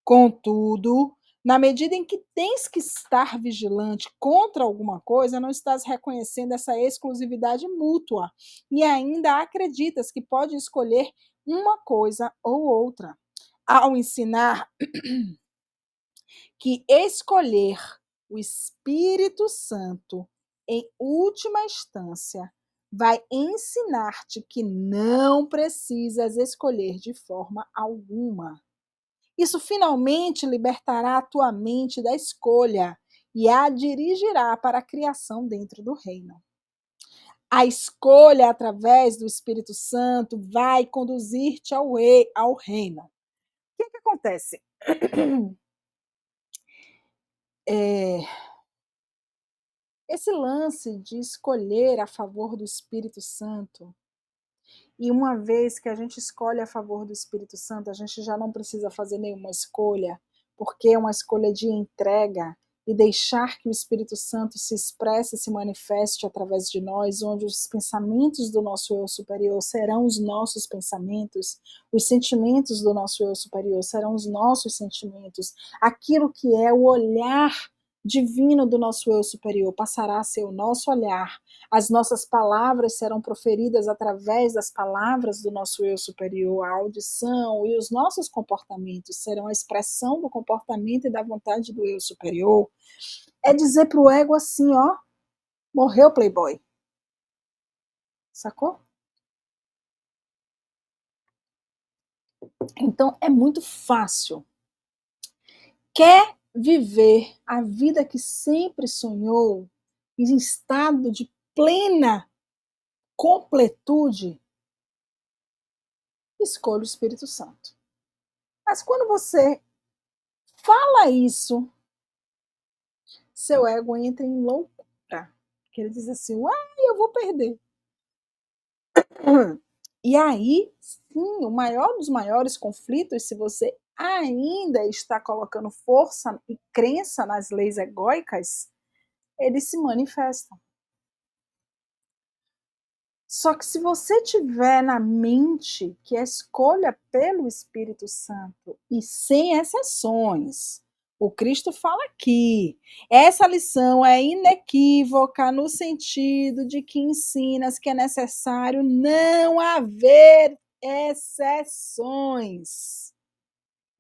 Contudo, na medida em que tens que estar vigilante contra alguma coisa, não estás reconhecendo essa exclusividade mútua e ainda acreditas que pode escolher uma coisa ou outra. Ao ensinar que escolher o Espírito Santo, em última instância, vai ensinar-te que não precisas escolher de forma alguma. Isso finalmente libertará a tua mente da escolha e a dirigirá para a criação dentro do reino. A escolha através do Espírito Santo vai conduzir-te ao reino. O que acontece? Esse lance de escolher a favor do Espírito Santo, e uma vez que a gente escolhe a favor do Espírito Santo, a gente já não precisa fazer nenhuma escolha, porque é uma escolha de entrega e deixar que o Espírito Santo se expresse, se manifeste através de nós, onde os pensamentos do nosso eu superior serão os nossos pensamentos, os sentimentos do nosso eu superior serão os nossos sentimentos, aquilo que é o olhar divino do nosso eu superior passará a ser o nosso olhar, as nossas palavras serão proferidas através das palavras do nosso eu superior, a audição e os nossos comportamentos serão a expressão do comportamento e da vontade do eu superior. É dizer para o ego assim, ó, morreu playboy. Sacou? Então é muito fácil. Quer viver a vida que sempre sonhou, em estado de plena completude? Escolha o Espírito Santo. Mas quando você fala isso, seu ego entra em loucura. Que ele diz assim, uai, eu vou perder. E aí, sim, o maior dos maiores conflitos, se você ainda está colocando força e crença nas leis egóicas, eles se manifestam. Só que se você tiver na mente que a escolha pelo Espírito Santo e sem exceções, o Cristo fala aqui, essa lição é inequívoca no sentido de que ensinas que é necessário não haver exceções.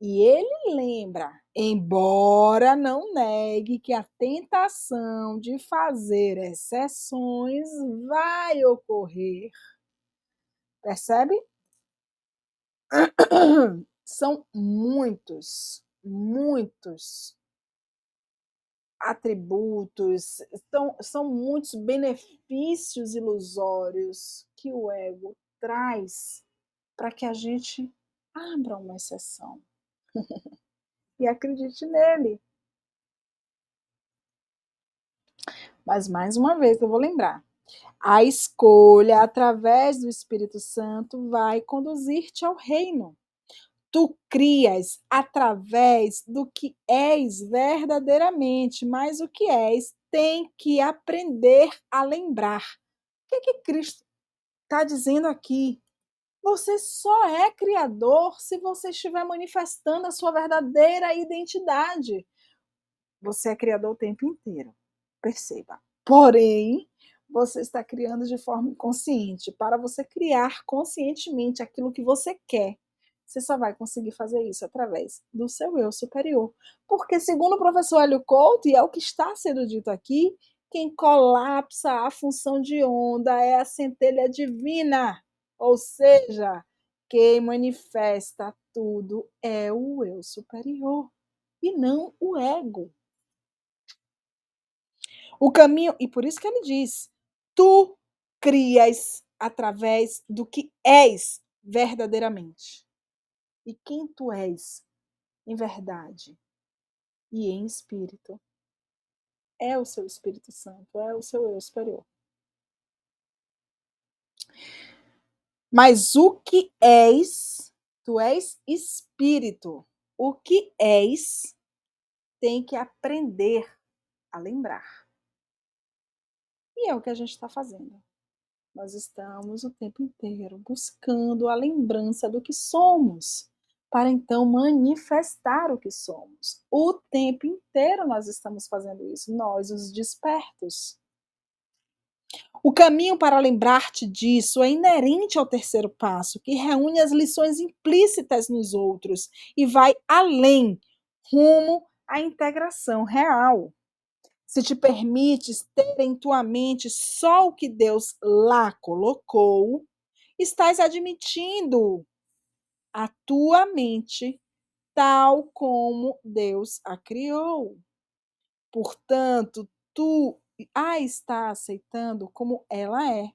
E ele lembra, embora não negue que a tentação de fazer exceções vai ocorrer. Percebe? São muitos atributos, são muitos benefícios ilusórios que o ego traz para que a gente abra uma exceção e acredite nele. Mas, mais uma vez, eu vou lembrar. A escolha através do Espírito Santo vai conduzir-te ao reino. Tu crias através do que és verdadeiramente, mas o que és tem que aprender a lembrar. O que Cristo está dizendo aqui? Você só é criador se você estiver manifestando a sua verdadeira identidade. Você é criador o tempo inteiro, perceba. Porém, você está criando de forma inconsciente. Para você criar conscientemente aquilo que você quer, você só vai conseguir fazer isso através do seu eu superior. Porque, segundo o professor Hélio Couto, e é o que está sendo dito aqui, quem colapsa a função de onda é a centelha divina. Ou seja, quem manifesta tudo é o eu superior e não o ego. O caminho, e por isso que ele diz: tu crias através do que és verdadeiramente. E quem tu és em verdade e em espírito é o seu Espírito Santo, é o seu eu superior. Mas o que és, tu és espírito. O que és tem que aprender a lembrar. E é o que a gente está fazendo. Nós estamos o tempo inteiro buscando a lembrança do que somos, para então manifestar o que somos. O tempo inteiro nós estamos fazendo isso, nós, os despertos. O caminho para lembrar-te disso é inerente ao terceiro passo, que reúne as lições implícitas nos outros e vai além, rumo à integração real. Se te permites ter em tua mente só o que Deus lá colocou, estás admitindo a tua mente tal como Deus a criou. Portanto, tu a está aceitando como ela é,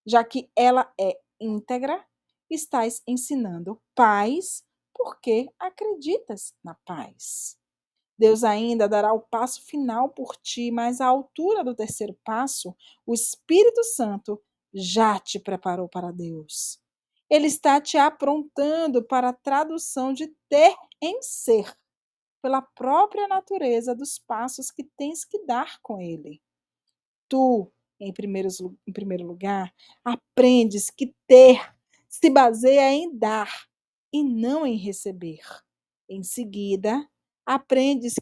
já que ela é íntegra, estás ensinando paz porque acreditas na paz. Deus ainda dará o passo final por ti, mas à altura do terceiro passo, o Espírito Santo já te preparou para Deus. Ele está te aprontando para a tradução de ter em ser, pela própria natureza dos passos que tens que dar com ele. Tu, em primeiro lugar, aprendes que ter se baseia em dar e não em receber. Em seguida, aprendes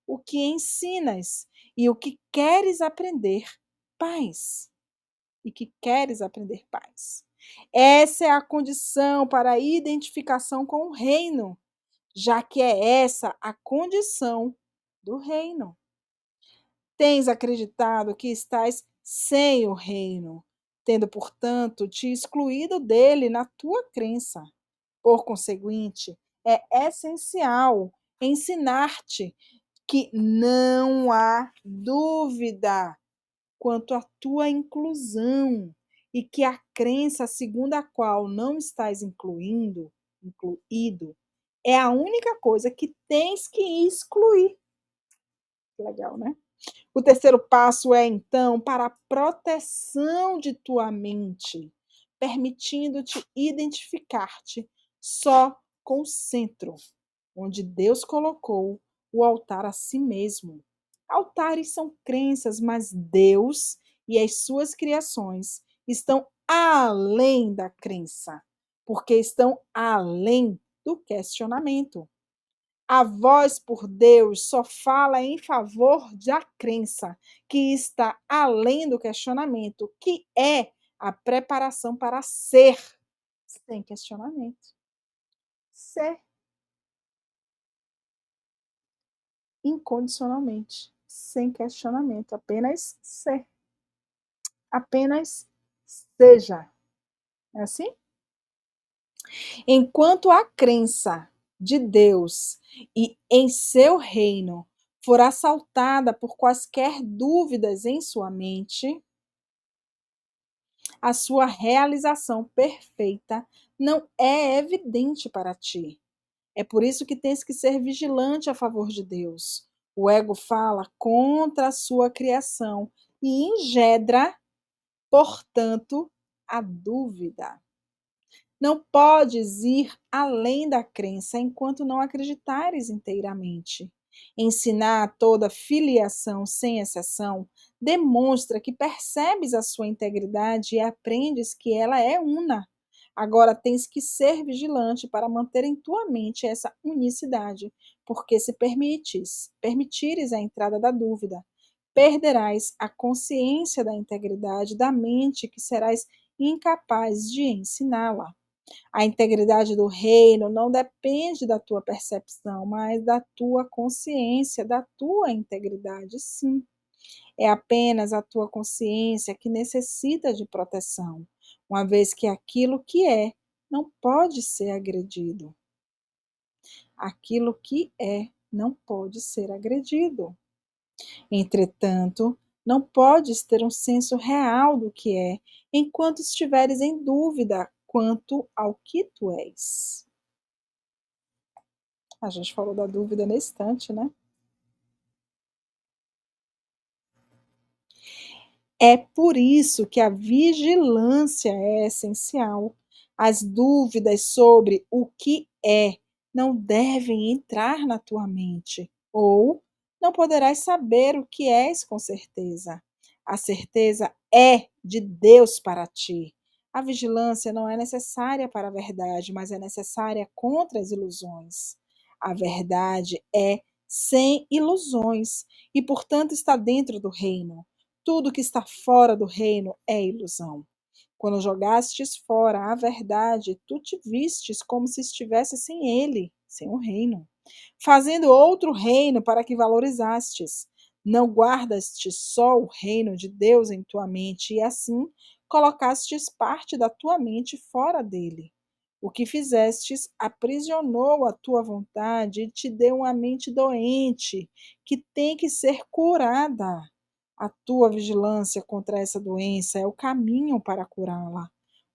o que ensinas e o que queres aprender, paz. E que queres aprender paz. Essa é a condição para a identificação com o reino, já que é essa a condição do reino. Tens acreditado que estás sem o reino, tendo, portanto, te excluído dele na tua crença. Por conseguinte, é essencial ensinar-te que não há dúvida quanto à tua inclusão e que a crença segundo a qual não estás incluído, é a única coisa que tens que excluir. Legal, né? O terceiro passo é, então, para a proteção de tua mente, permitindo-te identificar-te só com o centro, onde Deus colocou o altar a si mesmo. Altares são crenças, mas Deus e as suas criações estão além da crença, porque estão além do questionamento. A voz por Deus só fala em favor da crença, que está além do questionamento, que é a preparação para ser sem questionamento. Ser incondicionalmente, sem questionamento, apenas ser. Apenas seja. É assim? Enquanto a crença de Deus e em seu reino for assaltada por quaisquer dúvidas em sua mente, a sua realização perfeita não é evidente para ti. É por isso que tens que ser vigilante a favor de Deus. O ego fala contra a sua criação e engendra, portanto, a dúvida. Não podes ir além da crença enquanto não acreditares inteiramente. Ensinar toda filiação sem exceção demonstra que percebes a sua integridade e aprendes que ela é una. Agora tens que ser vigilante para manter em tua mente essa unicidade, porque se permitires a entrada da dúvida, perderás a consciência da integridade da mente que serás incapaz de ensiná-la. A integridade do reino não depende da tua percepção, mas da tua consciência, da tua integridade, sim. É apenas a tua consciência que necessita de proteção, uma vez que aquilo que é não pode ser agredido. Aquilo que é não pode ser agredido. Entretanto, não podes ter um senso real do que é, enquanto estiveres em dúvida quanto ao que tu és. A gente falou da dúvida na instante, né? É por isso que a vigilância é essencial. As dúvidas sobre o que é não devem entrar na tua mente, ou não poderás saber o que és com certeza. A certeza é de Deus para ti. A vigilância não é necessária para a verdade, mas é necessária contra as ilusões. A verdade é sem ilusões e, portanto, está dentro do reino. Tudo que está fora do reino é ilusão. Quando jogastes fora a verdade, tu te vistes como se estivesse sem ele, sem o reino, fazendo outro reino para que valorizastes. Não guardastes só o reino de Deus em tua mente, e assim colocastes parte da tua mente fora dele. O que fizestes aprisionou a tua vontade e te deu uma mente doente, que tem que ser curada. A tua vigilância contra essa doença é o caminho para curá-la.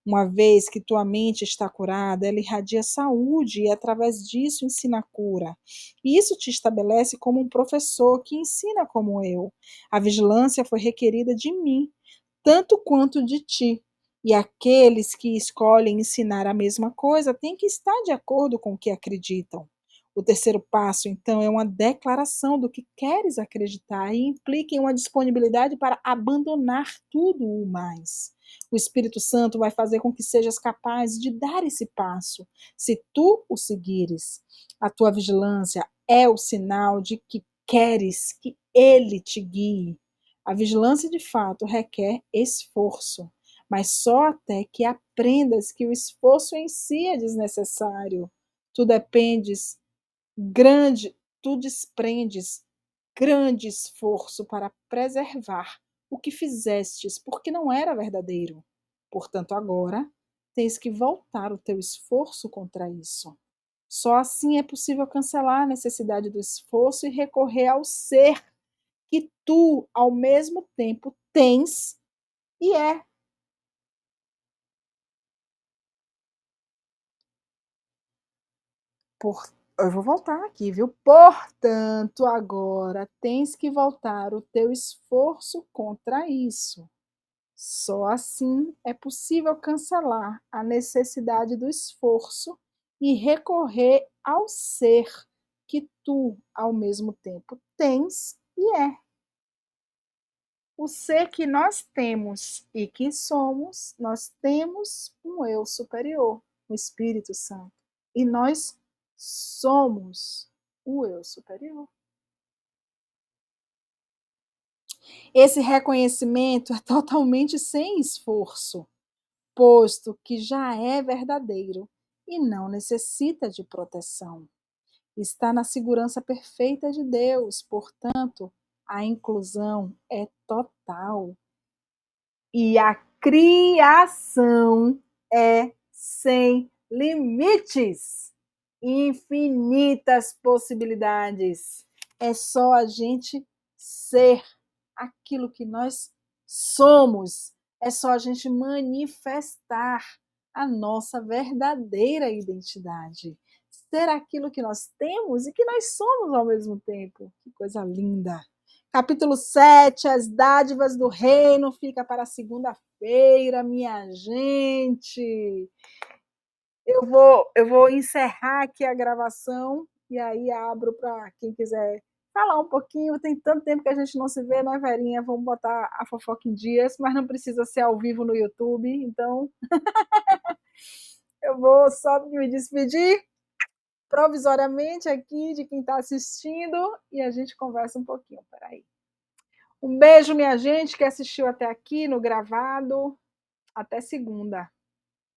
Uma vez que tua mente está curada, ela irradia saúde e, através disso, ensina a cura. E isso te estabelece como um professor que ensina como eu. A vigilância foi requerida de mim, tanto quanto de ti. E aqueles que escolhem ensinar a mesma coisa têm que estar de acordo com o que acreditam. O terceiro passo, então, é uma declaração do que queres acreditar e implica em uma disponibilidade para abandonar tudo o mais. O Espírito Santo vai fazer com que sejas capaz de dar esse passo, se tu o seguires. A tua vigilância é o sinal de que queres que ele te guie. A vigilância, de fato, requer esforço, mas só até que aprendas que o esforço em si é desnecessário. Tu dependes grande, tu desprendes grande esforço para preservar o que fizestes, porque não era verdadeiro. Portanto, agora tens que voltar o teu esforço contra isso. Só assim é possível cancelar a necessidade do esforço e recorrer ao ser que tu, ao mesmo tempo, tens e é. Por... Eu vou voltar aqui, viu? Portanto, agora tens que voltar o teu esforço contra isso. Só assim é possível cancelar a necessidade do esforço e recorrer ao ser que tu, ao mesmo tempo, tens e é. O ser que nós temos e que somos, nós temos um eu superior, o Espírito Santo. E nós somos o eu superior. Esse reconhecimento é totalmente sem esforço, posto que já é verdadeiro e não necessita de proteção. Está na segurança perfeita de Deus, portanto, a inclusão é total. E a criação é sem limites, infinitas possibilidades. É só a gente ser aquilo que nós somos, é só a gente manifestar a nossa verdadeira identidade. Ser aquilo que nós temos e que nós somos ao mesmo tempo. Que coisa linda! Capítulo 7, as dádivas do reino, fica para segunda-feira, minha gente. Eu vou encerrar aqui a gravação e aí abro para quem quiser falar um pouquinho. Tem tanto tempo que a gente não se vê, né, Verinha? Vamos botar a fofoca em dias, mas não precisa ser ao vivo no YouTube. Então, eu vou só me despedir provisoriamente aqui de quem está assistindo e a gente conversa um pouquinho. Peraí. Um beijo, minha gente, que assistiu até aqui no gravado. Até segunda.